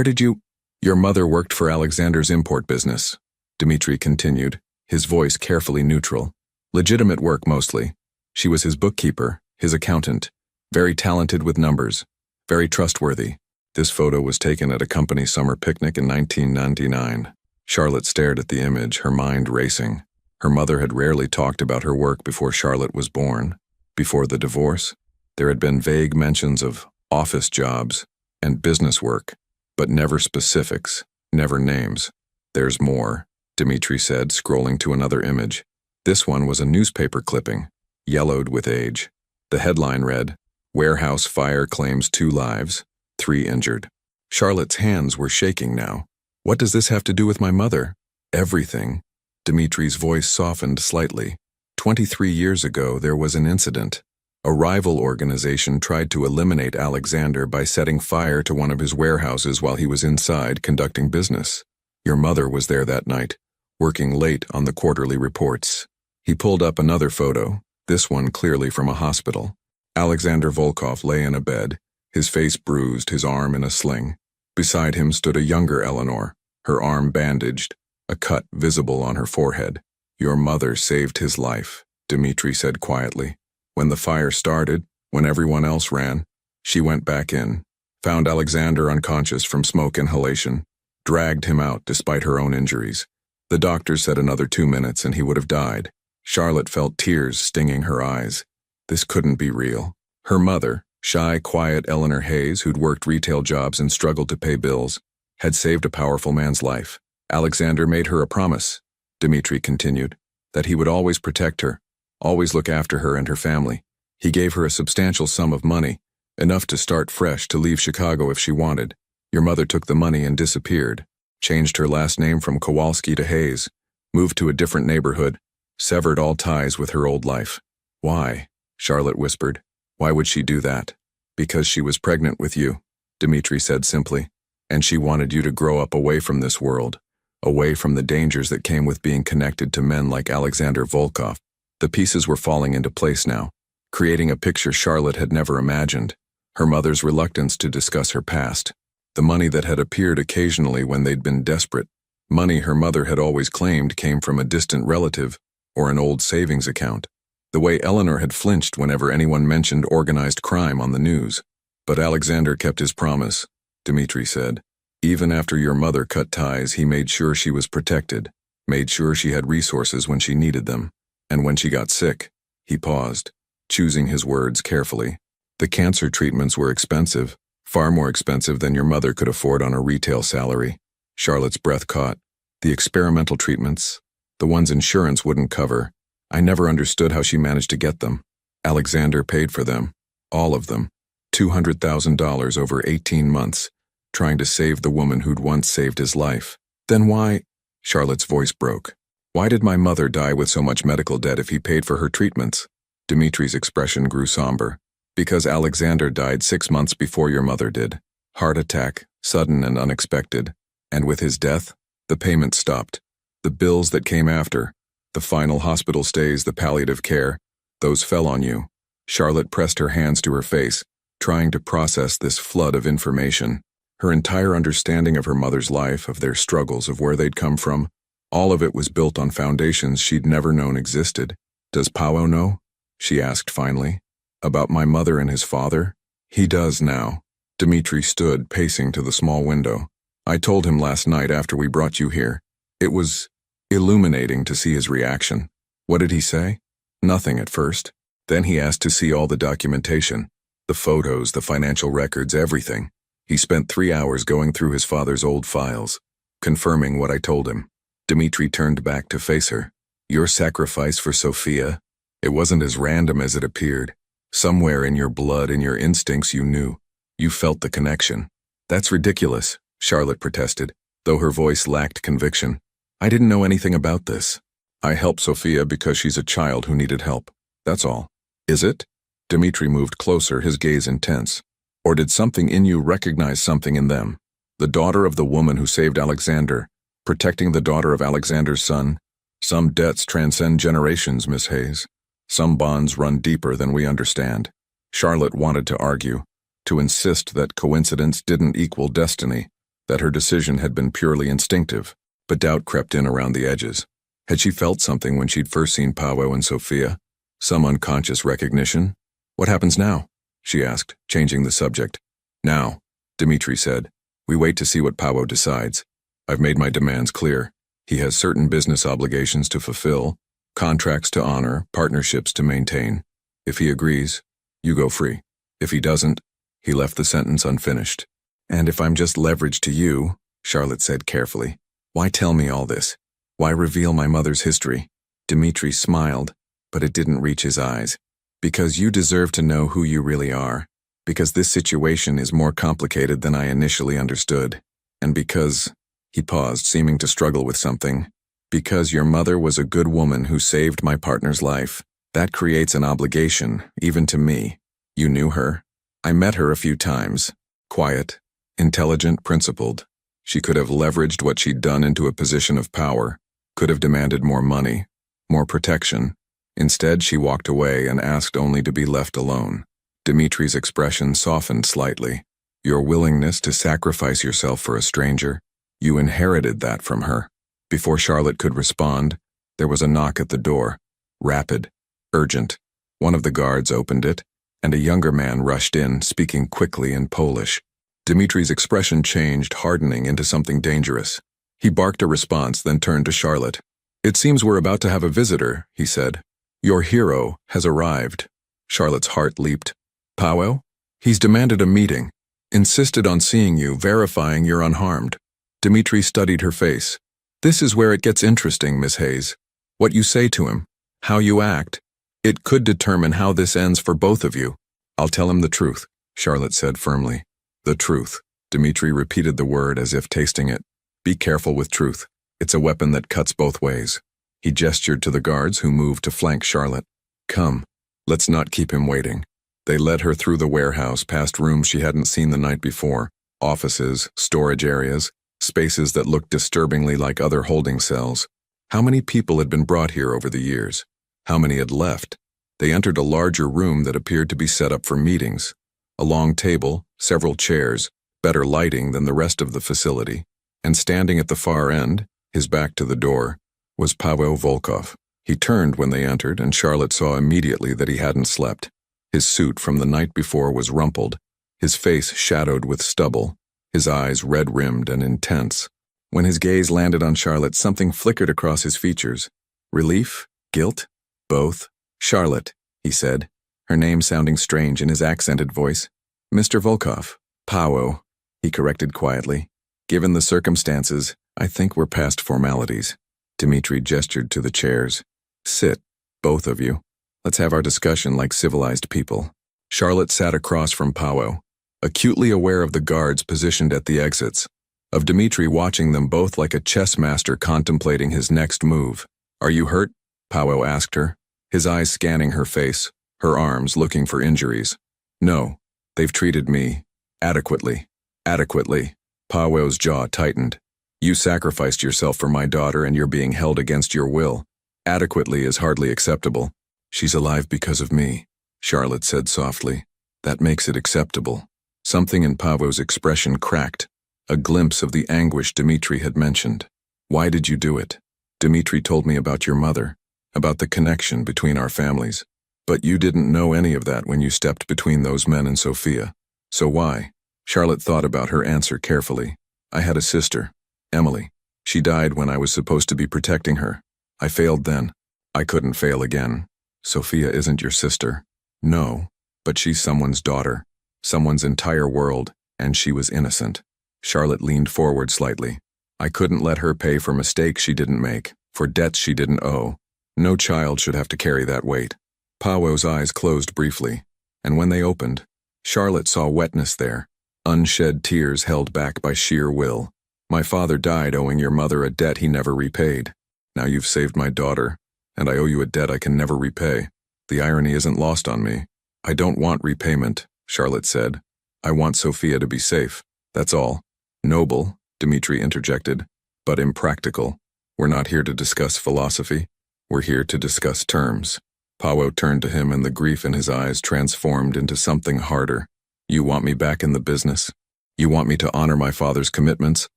did you?" "Your mother worked for Alexander's import business," Dimitri continued, his voice carefully neutral. "Legitimate work mostly. She was his bookkeeper, his accountant, very talented with numbers, very trustworthy." This photo was taken at a company summer picnic in 1999. Charlotte stared at the image, her mind racing. Her mother had rarely talked about her work before Charlotte was born. Before the divorce, there had been vague mentions of office jobs and business work, but never specifics, never names. "There's more," Dimitri said, scrolling to another image. This one was a newspaper clipping, yellowed with age. The headline read, "Warehouse Fire Claims 2 Lives, 3 Injured." Charlotte's hands were shaking now. "What does this have to do with my mother?" "Everything." Dimitri's voice softened slightly. 23 years ago, there was an incident. A rival organization tried to eliminate Alexander by setting fire to one of his warehouses while he was inside conducting business. Your mother was there that night, working late on the quarterly reports. He pulled up another photo, this one clearly from a hospital. Alexander Volkov lay in a bed, his face bruised, his arm in a sling. Beside him stood a younger Eleanor, her arm bandaged, a cut visible on her forehead. "Your mother saved his life," Dimitri said quietly. "When the fire started, when everyone else ran, she went back in, found Alexander unconscious from smoke inhalation, dragged him out despite her own injuries. The doctor said another 2 minutes and he would have died." Charlotte felt tears stinging her eyes. This couldn't be real. Her mother, shy, quiet Eleanor Hayes, who'd worked retail jobs and struggled to pay bills, had saved a powerful man's life. "Alexander made her a promise," Dimitri continued, "that he would always protect her, always look after her and her family. He gave her a substantial sum of money, enough to start fresh, to leave Chicago if she wanted. Your mother took the money and disappeared, changed her last name from Kowalski to Hayes, moved to a different neighborhood, severed all ties with her old life." "Why?" Charlotte whispered. "Why would she do that?" "Because she was pregnant with you," Dimitri said simply, "and she wanted you to grow up away from this world, away from the dangers that came with being connected to men like Alexander Volkov." The pieces were falling into place now, creating a picture Charlotte had never imagined. Her mother's reluctance to discuss her past. The money that had appeared occasionally when they'd been desperate. Money her mother had always claimed came from a distant relative or an old savings account. The way Eleanor had flinched whenever anyone mentioned organized crime on the news. "But Alexander kept his promise," Dimitri said. "Even after your mother cut ties, he made sure she was protected, made sure she had resources when she needed them. And when she got sick," he paused, choosing his words carefully. "The cancer treatments were expensive, far more expensive than your mother could afford on a retail salary." Charlotte's breath caught. "The experimental treatments, the ones insurance wouldn't cover. I never understood how she managed to get them. Alexander paid for them, all of them, $200,000 over 18 months, trying to save the woman who'd once saved his life." "Then why?" Charlotte's voice broke. "Why did my mother die with so much medical debt if he paid for her treatments?" Dimitri's expression grew somber. "Because Alexander died 6 months before your mother did. Heart attack, sudden and unexpected. And with his death, the payment stopped. The bills that came after, the final hospital stays, the palliative care, those fell on you." Charlotte pressed her hands to her face, trying to process this flood of information. Her entire understanding of her mother's life, of their struggles, of where they'd come from, All of it was built on foundations she'd never known existed. Does Powell know? She asked finally. About my mother and his father? He does now. Dmitri stood, pacing to the small window. I told him last night after we brought you here. It was illuminating to see his reaction. What did he say? Nothing at first. Then he asked to see all the documentation. The photos, the financial records, everything. He spent 3 hours going through his father's old files, confirming what I told him. Dmitri turned back to face her. Your sacrifice for Sophia? It wasn't as random as it appeared. Somewhere in your blood, in your instincts, you knew. You felt the connection. That's ridiculous, Charlotte protested, though her voice lacked conviction. I didn't know anything about this. I helped Sophia because she's a child who needed help. That's all. Is it? Dmitri moved closer, his gaze intense. Or did something in you recognize something in them? The daughter of the woman who saved Alexander, protecting the daughter of Alexander's son. Some debts transcend generations, Miss Hayes. Some bonds run deeper than we understand. Charlotte wanted to argue, to insist that coincidence didn't equal destiny, that her decision had been purely instinctive, but doubt crept in around the edges. Had she felt something when she'd first seen Powell and Sophia? Some unconscious recognition? What happens now? She asked, changing the subject. Now, Dmitri said, we wait to see what Powell decides. I've made my demands clear. He has certain business obligations to fulfill, contracts to honor, partnerships to maintain. If he agrees, you go free. If he doesn't, he left the sentence unfinished. And if I'm just leverage to you, Charlotte said carefully, why tell me all this? Why reveal my mother's history? Dmitri smiled, but it didn't reach his eyes. Because you deserve to know who you really are. Because this situation is more complicated than I initially understood. And because, he paused, seeming to struggle with something. Because your mother was a good woman who saved my partner's life. That creates an obligation, even to me. You knew her? I met her a few times. Quiet, intelligent, principled. She could have leveraged what she'd done into a position of power, could have demanded more money, more protection. Instead, she walked away and asked only to be left alone. Dmitri's expression softened slightly. Your willingness to sacrifice yourself for a stranger, you inherited that from her. Before Charlotte could respond, there was a knock at the door. Rapid, urgent. One of the guards opened it, and a younger man rushed in, speaking quickly in Polish. Dmitri's expression changed, hardening into something dangerous. He barked a response, then turned to Charlotte. It seems we're about to have a visitor, he said. Your hero has arrived. Charlotte's heart leaped. Powell? He's demanded a meeting. Insisted on seeing you, verifying you're unharmed. Dmitri studied her face. This is where it gets interesting, Miss Hayes. What you say to him, how you act. It could determine how this ends for both of you. I'll tell him the truth, Charlotte said firmly. The truth. Dmitri repeated the word as if tasting it. Be careful with truth. It's a weapon that cuts both ways. He gestured to the guards who moved to flank Charlotte. Come, let's not keep him waiting. They led her through the warehouse, past rooms she hadn't seen the night before, offices, storage areas, spaces that looked disturbingly like other holding cells. How many people had been brought here over the years? How many had left? They entered a larger room that appeared to be set up for meetings. A long table, several chairs, better lighting than the rest of the facility. And standing at the far end, his back to the door, was Pavel Volkov. He turned when they entered, and Charlotte saw immediately that he hadn't slept. His suit from the night before was rumpled, his face shadowed with stubble, his eyes red-rimmed and intense. When his gaze landed on Charlotte, something flickered across his features. Relief? Guilt? Both. Charlotte, he said, her name sounding strange in his accented voice. Mr. Volkov. Pavel, he corrected quietly. Given the circumstances, I think we're past formalities. Dmitri gestured to the chairs. Sit, both of you. Let's have our discussion like civilized people. Charlotte sat across from Powell, acutely aware of the guards positioned at the exits, of Dmitri watching them both like a chess master contemplating his next move. Are you hurt? Powell asked her, his eyes scanning her face, her arms looking for injuries. No, they've treated me adequately. Adequately. Powell's jaw tightened. You sacrificed yourself for my daughter and you're being held against your will. Adequately is hardly acceptable. She's alive because of me, Charlotte said softly. That makes it acceptable. Something in Pavo's expression cracked, a glimpse of the anguish Dmitri had mentioned. Why did you do it? Dmitri told me about your mother, about the connection between our families. But you didn't know any of that when you stepped between those men and Sophia. So why? Charlotte thought about her answer carefully. I had a sister, Emily. She died when I was supposed to be protecting her. I failed then. I couldn't fail again. Sophia isn't your sister. No, but she's someone's daughter, someone's entire world, and she was innocent. Charlotte leaned forward slightly. I couldn't let her pay for mistakes she didn't make, for debts she didn't owe. No child should have to carry that weight. Paweł's eyes closed briefly, and when they opened, Charlotte saw wetness there, unshed tears held back by sheer will. My father died owing your mother a debt he never repaid. Now you've saved my daughter, and I owe you a debt I can never repay. The irony isn't lost on me. I don't want repayment, Charlotte said. I want Sophia to be safe, that's all. Noble, Dmitri interjected, but impractical. We're not here to discuss philosophy. We're here to discuss terms. Paweł turned to him and the grief in his eyes transformed into something harder. You want me back in the business? You want me to honor my father's commitments?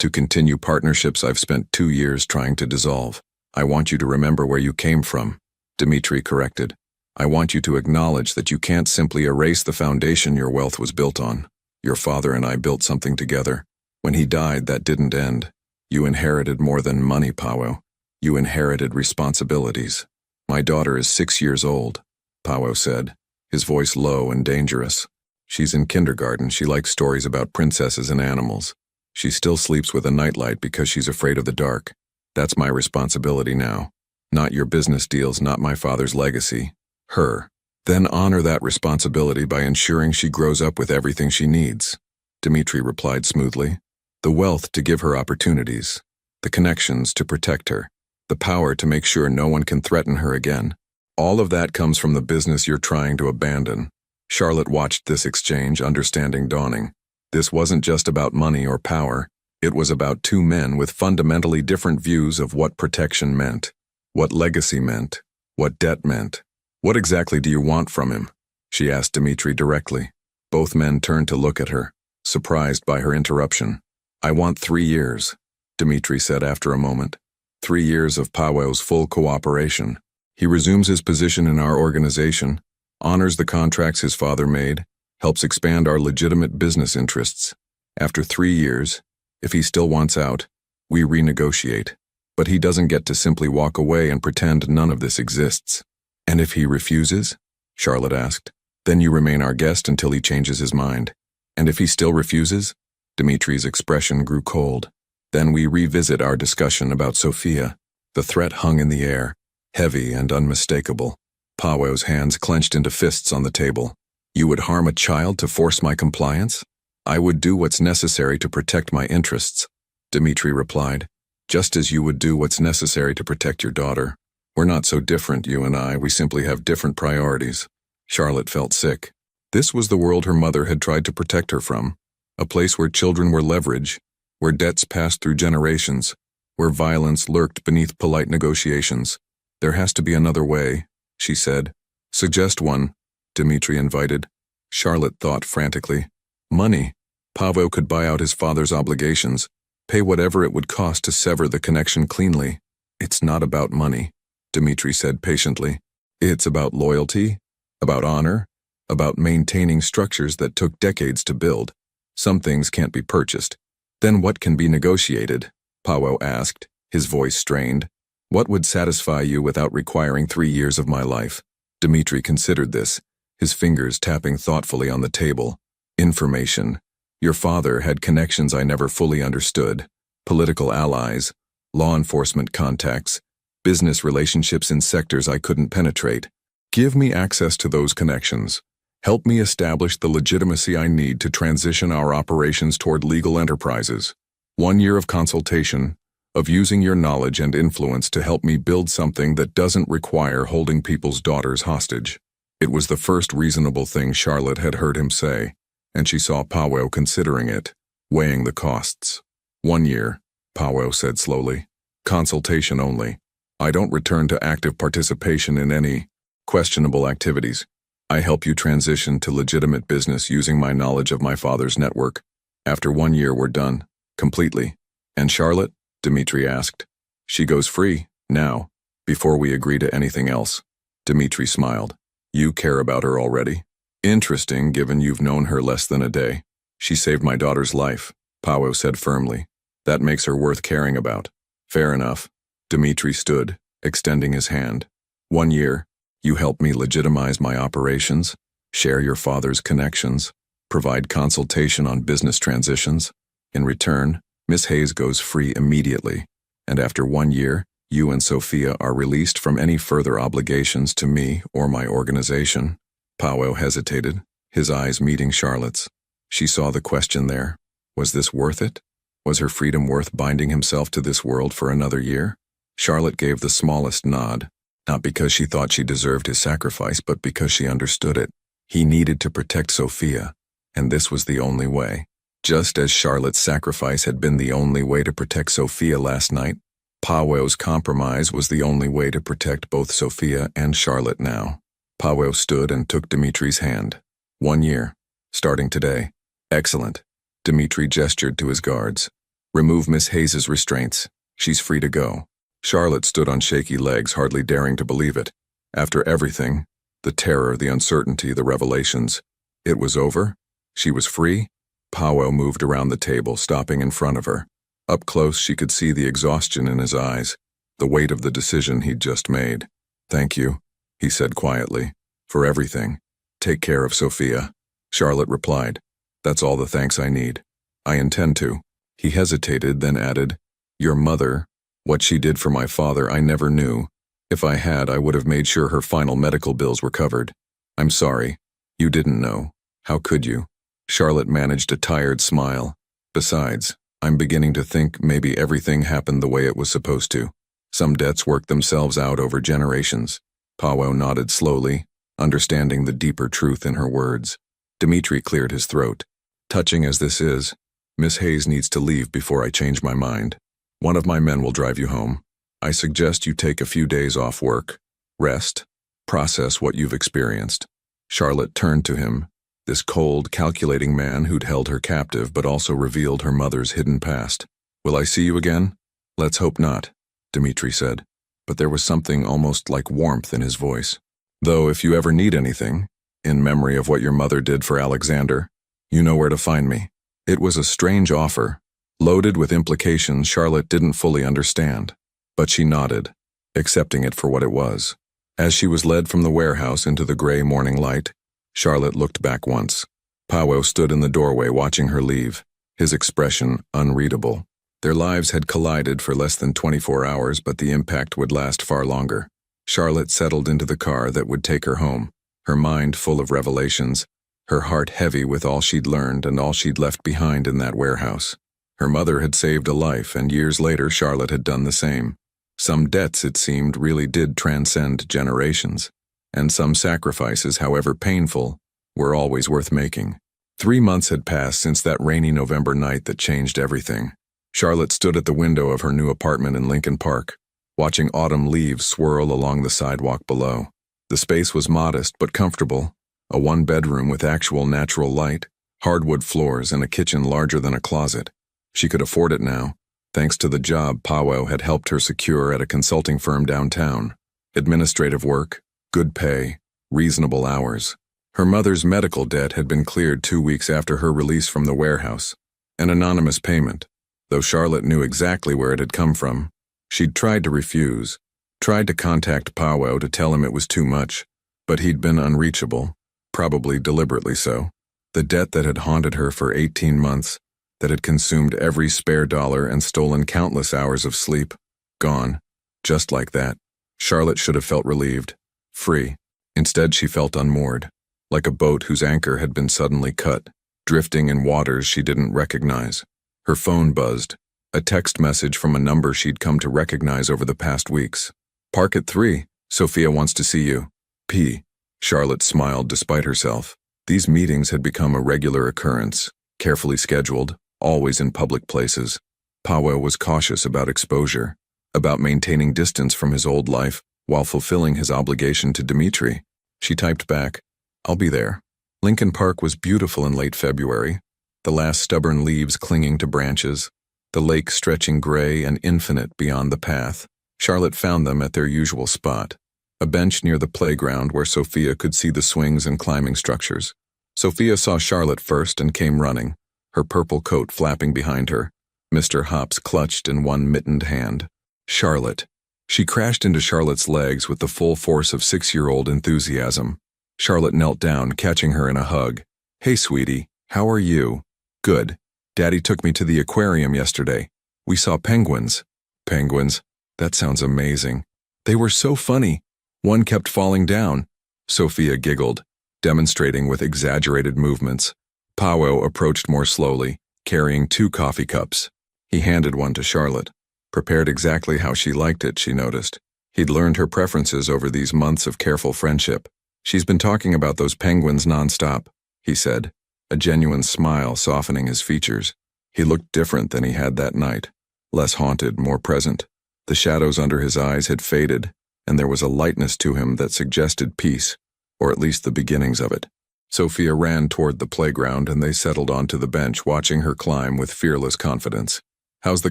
To continue partnerships I've spent 2 years trying to dissolve? I want you to remember where you came from, Dmitri corrected. I want you to acknowledge that you can't simply erase the foundation your wealth was built on. Your father and I built something together. When he died, that didn't end. You inherited more than money, Paweł. You inherited responsibilities. My daughter is 6 years old, Paweł said, his voice low and dangerous. She's in kindergarten. She likes stories about princesses and animals. She still sleeps with a nightlight because she's afraid of the dark. That's my responsibility now. Not your business deals, not my father's legacy. Her. Then honor that responsibility by ensuring she grows up with everything she needs. Dmitri replied smoothly. The wealth to give her opportunities. The connections to protect her. The power to make sure no one can threaten her again. All of that comes from the business you're trying to abandon. Charlotte watched this exchange, understanding dawning. This wasn't just about money or power. It was about two men with fundamentally different views of what protection meant, what legacy meant, what debt meant. What exactly do you want from him? She asked Dmitri directly. Both men turned to look at her, surprised by her interruption. I want 3 years, Dmitri said after a moment. 3 years of Paweł's full cooperation. He resumes his position in our organization, honors the contracts his father made, helps expand our legitimate business interests. After 3 years, if he still wants out, we renegotiate. But he doesn't get to simply walk away and pretend none of this exists. And if he refuses? Charlotte asked. Then you remain our guest until he changes his mind. And if he still refuses? Dmitri's expression grew cold. Then we revisit our discussion about Sophia. The threat hung in the air, heavy and unmistakable. Paweł's hands clenched into fists on the table. You would harm a child to force my compliance? I would do what's necessary to protect my interests, Dmitri replied, just as you would do what's necessary to protect your daughter. We're not so different, you and I, we simply have different priorities. Charlotte felt sick. This was the world her mother had tried to protect her from, a place where children were leverage, where debts passed through generations, where violence lurked beneath polite negotiations. There has to be another way, she said. Suggest one, Dmitri invited. Charlotte thought frantically. Money. Paweł could buy out his father's obligations, pay whatever it would cost to sever the connection cleanly. It's not about money, Dmitri said patiently. It's about loyalty, about honor, about maintaining structures that took decades to build. Some things can't be purchased. Then what can be negotiated? Paweł asked, his voice strained. What would satisfy you without requiring 3 years of my life? Dmitri considered this, his fingers tapping thoughtfully on the table. Information. Your father had connections I never fully understood. Political allies, law enforcement contacts, business relationships in sectors I couldn't penetrate. Give me access to those connections. Help me establish the legitimacy I need to transition our operations toward legal enterprises. 1 year of consultation, of using your knowledge and influence to help me build something that doesn't require holding people's daughters hostage. It was the first reasonable thing Charlotte had heard him say, and she saw Paweł considering it, weighing the costs. 1 year, Paweł said slowly. Consultation only. I don't return to active participation in any questionable activities. I help you transition to legitimate business using my knowledge of my father's network. After 1 year, we're done. Completely. And Charlotte? Dmitri asked. She goes free, now, before we agree to anything else. Dmitri smiled. You care about her already? Interesting, given you've known her less than a day. She saved my daughter's life, Paweł said firmly. That makes her worth caring about. Fair enough. Dmitri stood, extending his hand. 1 year, you helped me legitimize my operations, share your father's connections, provide consultation on business transitions. In return, Miss Hayes goes free immediately, and after 1 year, you and Sophia are released from any further obligations to me or my organization. Paweł hesitated, his eyes meeting Charlotte's. She saw the question there. Was this worth it? Was her freedom worth binding himself to this world for another year? Charlotte gave the smallest nod, not because she thought she deserved his sacrifice, but because she understood it. He needed to protect Sophia, and this was the only way. Just as Charlotte's sacrifice had been the only way to protect Sophia last night, Paweł's compromise was the only way to protect both Sophia and Charlotte now. Paweł stood and took Dmitri's hand. 1 year, starting today. Excellent. Dmitri gestured to his guards. Remove Miss Hayes's restraints. She's free to go. Charlotte stood on shaky legs, hardly daring to believe it. After everything, the terror, the uncertainty, the revelations, it was over? She was free? Paweł moved around the table, stopping in front of her. Up close, she could see the exhaustion in his eyes, the weight of the decision he'd just made. Thank you, he said quietly, for everything. Take care of Sophia. Charlotte replied. That's all the thanks I need. I intend to. He hesitated, then added, Your mother, what she did for my father I never knew. If I had, I would have made sure her final medical bills were covered. I'm sorry. You didn't know. How could you? Charlotte managed a tired smile. Besides, I'm beginning to think maybe everything happened the way it was supposed to. Some debts work themselves out over generations. Paweł nodded slowly, understanding the deeper truth in her words. Dmitri cleared his throat. Touching as this is, Miss Hayes needs to leave before I change my mind. One of my men will drive you home. I suggest you take a few days off work. Rest. Process what you've experienced. Charlotte turned to him, this cold, calculating man who'd held her captive but also revealed her mother's hidden past. Will I see you again? Let's hope not, Dmitri said, but there was something almost like warmth in his voice. Though if you ever need anything, in memory of what your mother did for Alexander, you know where to find me. It was a strange offer, loaded with implications Charlotte didn't fully understand, but she nodded, accepting it for what it was. As she was led from the warehouse into the gray morning light, Charlotte looked back once. Paweł stood in the doorway watching her leave, his expression unreadable. Their lives had collided for less than 24 hours, but the impact would last far longer. Charlotte settled into the car that would take her home, her mind full of revelations, her heart heavy with all she'd learned and all she'd left behind in that warehouse. Her mother had saved a life, and years later Charlotte had done the same. Some debts, it seemed, really did transcend generations, and some sacrifices, however painful, were always worth making. 3 months had passed since that rainy November night that changed everything. Charlotte stood at the window of her new apartment in Lincoln Park, watching autumn leaves swirl along the sidewalk below. The space was modest but comfortable, a one-bedroom with actual natural light, hardwood floors, and a kitchen larger than a closet. She could afford it now, thanks to the job Paweł had helped her secure at a consulting firm downtown. Administrative work, good pay, reasonable hours. Her mother's medical debt had been cleared 2 weeks after her release from the warehouse, an anonymous payment. Though Charlotte knew exactly where it had come from, she'd tried to refuse, tried to contact Paweł to tell him it was too much, but he'd been unreachable, probably deliberately so. The debt that had haunted her for 18 months, that had consumed every spare dollar and stolen countless hours of sleep, gone, just like that. Charlotte should have felt relieved, free. Instead, she felt unmoored, like a boat whose anchor had been suddenly cut, drifting in waters she didn't recognize. Her phone buzzed, a text message from a number she'd come to recognize over the past weeks. Park at 3, Sophia wants to see you. P. Charlotte smiled despite herself. These meetings had become a regular occurrence, carefully scheduled, always in public places. Paweł was cautious about exposure, about maintaining distance from his old life while fulfilling his obligation to Dmitri. She typed back, I'll be there. Lincoln Park was beautiful in late February, the last stubborn leaves clinging to branches, the lake stretching gray and infinite beyond the path. Charlotte found them at their usual spot, a bench near the playground where Sophia could see the swings and climbing structures. Sophia saw Charlotte first and came running, her purple coat flapping behind her, Mr. Hops clutched in one mittened hand. Charlotte. She crashed into Charlotte's legs with the full force of 6-year-old enthusiasm. Charlotte knelt down, catching her in a hug. "Hey, sweetie, how are you?" "Good. Daddy took me to the aquarium yesterday. We saw penguins." "Penguins? That sounds amazing. They were so funny. One kept falling down." Sophia giggled, demonstrating with exaggerated movements. Powell approached more slowly, carrying 2 coffee cups. He handed one to Charlotte. Prepared exactly how she liked it, she noticed. He'd learned her preferences over these months of careful friendship. "She's been talking about those penguins nonstop," he said, a genuine smile softening his features. He looked different than he had that night, less haunted, more present. The shadows under his eyes had faded, and there was a lightness to him that suggested peace, or at least the beginnings of it. Sophia ran toward the playground and they settled onto the bench, watching her climb with fearless confidence. "How's the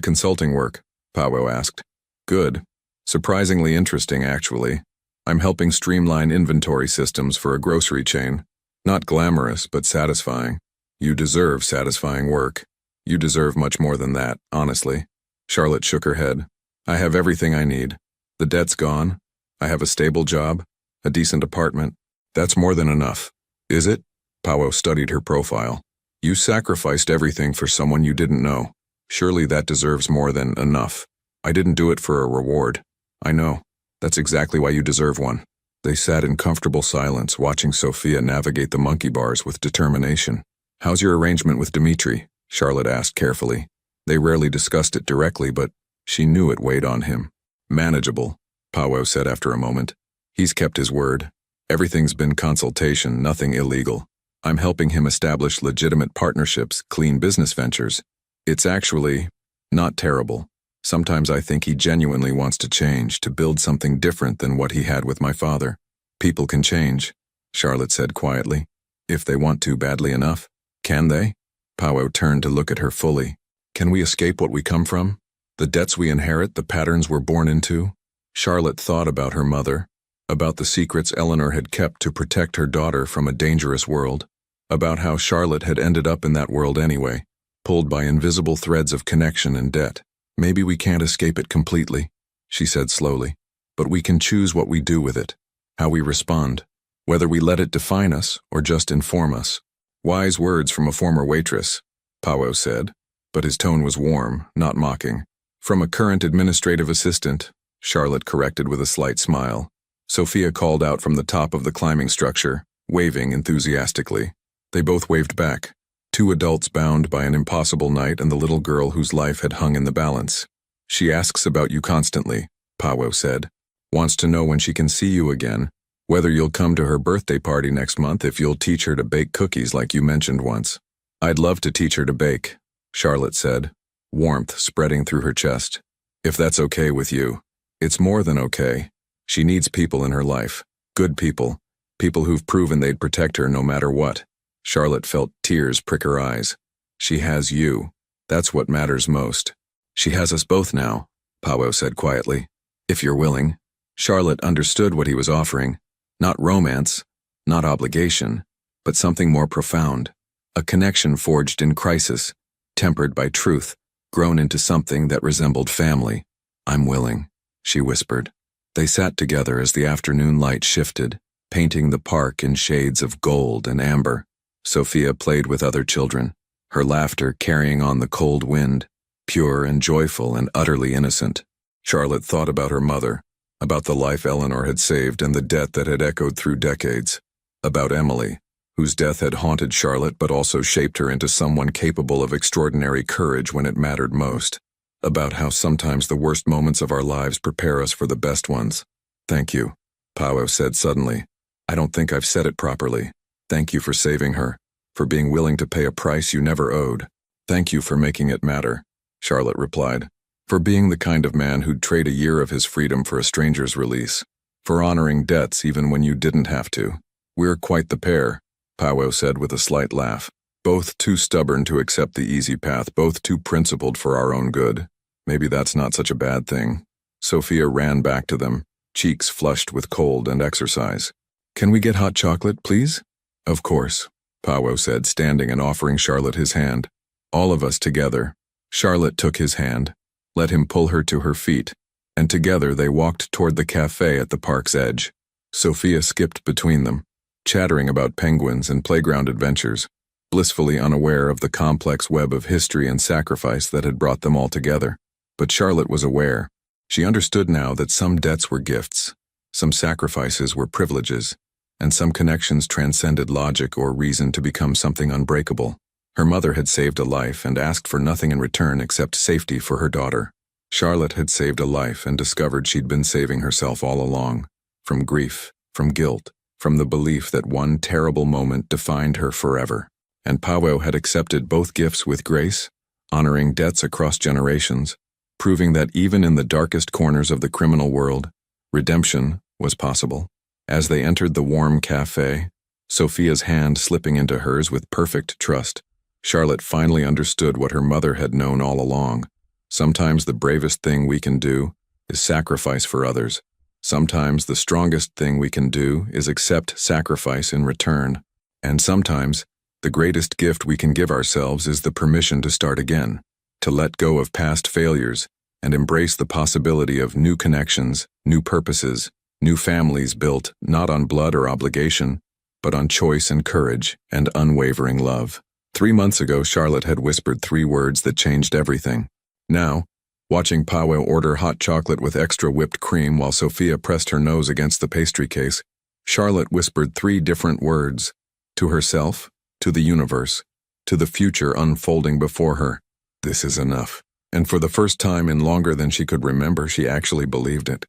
consulting work?" Powell asked. "Good. Surprisingly interesting, actually. I'm helping streamline inventory systems for a grocery chain. Not glamorous, but satisfying. You deserve satisfying work. You deserve much more than that, honestly." Charlotte shook her head. "I have everything I need. The debt's gone. I have a stable job, a decent apartment. That's more than enough." "Is it?" Powell studied her profile. "You sacrificed everything for someone you didn't know. Surely that deserves more than enough." "I didn't do it for a reward." "I know. That's exactly why you deserve one." They sat in comfortable silence, watching Sophia navigate the monkey bars with determination. "How's your arrangement with Dmitri?" Charlotte asked carefully. They rarely discussed it directly, but she knew it weighed on him. "Manageable," Powell said after a moment. "He's kept his word. Everything's been consultation, nothing illegal. I'm helping him establish legitimate partnerships, clean business ventures. It's actually not terrible. Sometimes I think he genuinely wants to change, to build something different than what he had with my father." "People can change," Charlotte said quietly, "if they want to badly enough." "Can they?" Powell turned to look at her fully. "Can we escape what we come from? The debts we inherit, the patterns we're born into?" Charlotte thought about her mother, about the secrets Eleanor had kept to protect her daughter from a dangerous world, about how Charlotte had ended up in that world anyway, pulled by invisible threads of connection and debt. "Maybe we can't escape it completely," she said slowly, "but we can choose what we do with it, how we respond, whether we let it define us or just inform us." "Wise words from a former waitress," Powell said, but his tone was warm, not mocking. "From a current administrative assistant," Charlotte corrected with a slight smile. Sophia called out from the top of the climbing structure, waving enthusiastically. They both waved back. 2 adults bound by an impossible night and the little girl whose life had hung in the balance. "She asks about you constantly," Powell said. "Wants to know when she can see you again, whether you'll come to her birthday party next month, if you'll teach her to bake cookies like you mentioned once." "I'd love to teach her to bake," Charlotte said, warmth spreading through her chest. "If that's okay with you." "It's more than okay. She needs people in her life. Good people. People who've proven they'd protect her no matter what." Charlotte felt tears prick her eyes. "She has you. That's what matters most." "She has us both now," Powell said quietly. "If you're willing." Charlotte understood what he was offering. Not romance, not obligation, but something more profound. A connection forged in crisis, tempered by truth, grown into something that resembled family. "I'm willing," she whispered. They sat together as the afternoon light shifted, painting the park in shades of gold and amber. Sophia played with other children, her laughter carrying on the cold wind, pure and joyful and utterly innocent. Charlotte thought about her mother, about the life Eleanor had saved and the debt that had echoed through decades, about Emily, whose death had haunted Charlotte but also shaped her into someone capable of extraordinary courage when it mattered most, about how sometimes the worst moments of our lives prepare us for the best ones. "Thank you," Powell said suddenly. "I don't think I've said it properly. Thank you for saving her, for being willing to pay a price you never owed." "Thank you for making it matter," Charlotte replied, "for being the kind of man who'd trade a year of his freedom for a stranger's release, for honoring debts even when you didn't have to." "We're quite the pair," Powell said with a slight laugh. Both too stubborn to accept the easy path, both too principled for our own good. Maybe that's not such a bad thing. Sophia ran back to them, cheeks flushed with cold and exercise. Can we get hot chocolate, please? Of course, Powell said, standing and offering Charlotte his hand. All of us together. Charlotte took his hand, let him pull her to her feet, and together they walked toward the cafe at the park's edge. Sophia skipped between them, chattering about penguins and playground adventures, blissfully unaware of the complex web of history and sacrifice that had brought them all together. But Charlotte was aware. She understood now that some debts were gifts, some sacrifices were privileges, and some connections transcended logic or reason to become something unbreakable. Her mother had saved a life and asked for nothing in return except safety for her daughter. Charlotte had saved a life and discovered she'd been saving herself all along, from grief, from guilt, from the belief that one terrible moment defined her forever. And Powell had accepted both gifts with grace, honoring debts across generations, proving that even in the darkest corners of the criminal world, redemption was possible. As they entered the warm cafe, Sophia's hand slipping into hers with perfect trust, Charlotte finally understood what her mother had known all along. Sometimes the bravest thing we can do is sacrifice for others. Sometimes the strongest thing we can do is accept sacrifice in return. And sometimes the greatest gift we can give ourselves is the permission to start again, to let go of past failures and embrace the possibility of new connections, new purposes, new families built not on blood or obligation, but on choice and courage and unwavering love. 3 months ago, Charlotte had whispered 3 words that changed everything. Now, watching Powell order hot chocolate with extra whipped cream while Sophia pressed her nose against the pastry case, Charlotte whispered 3 different words, to herself, to the universe, to the future unfolding before her. This is enough. And for the first time in longer than she could remember, she actually believed it.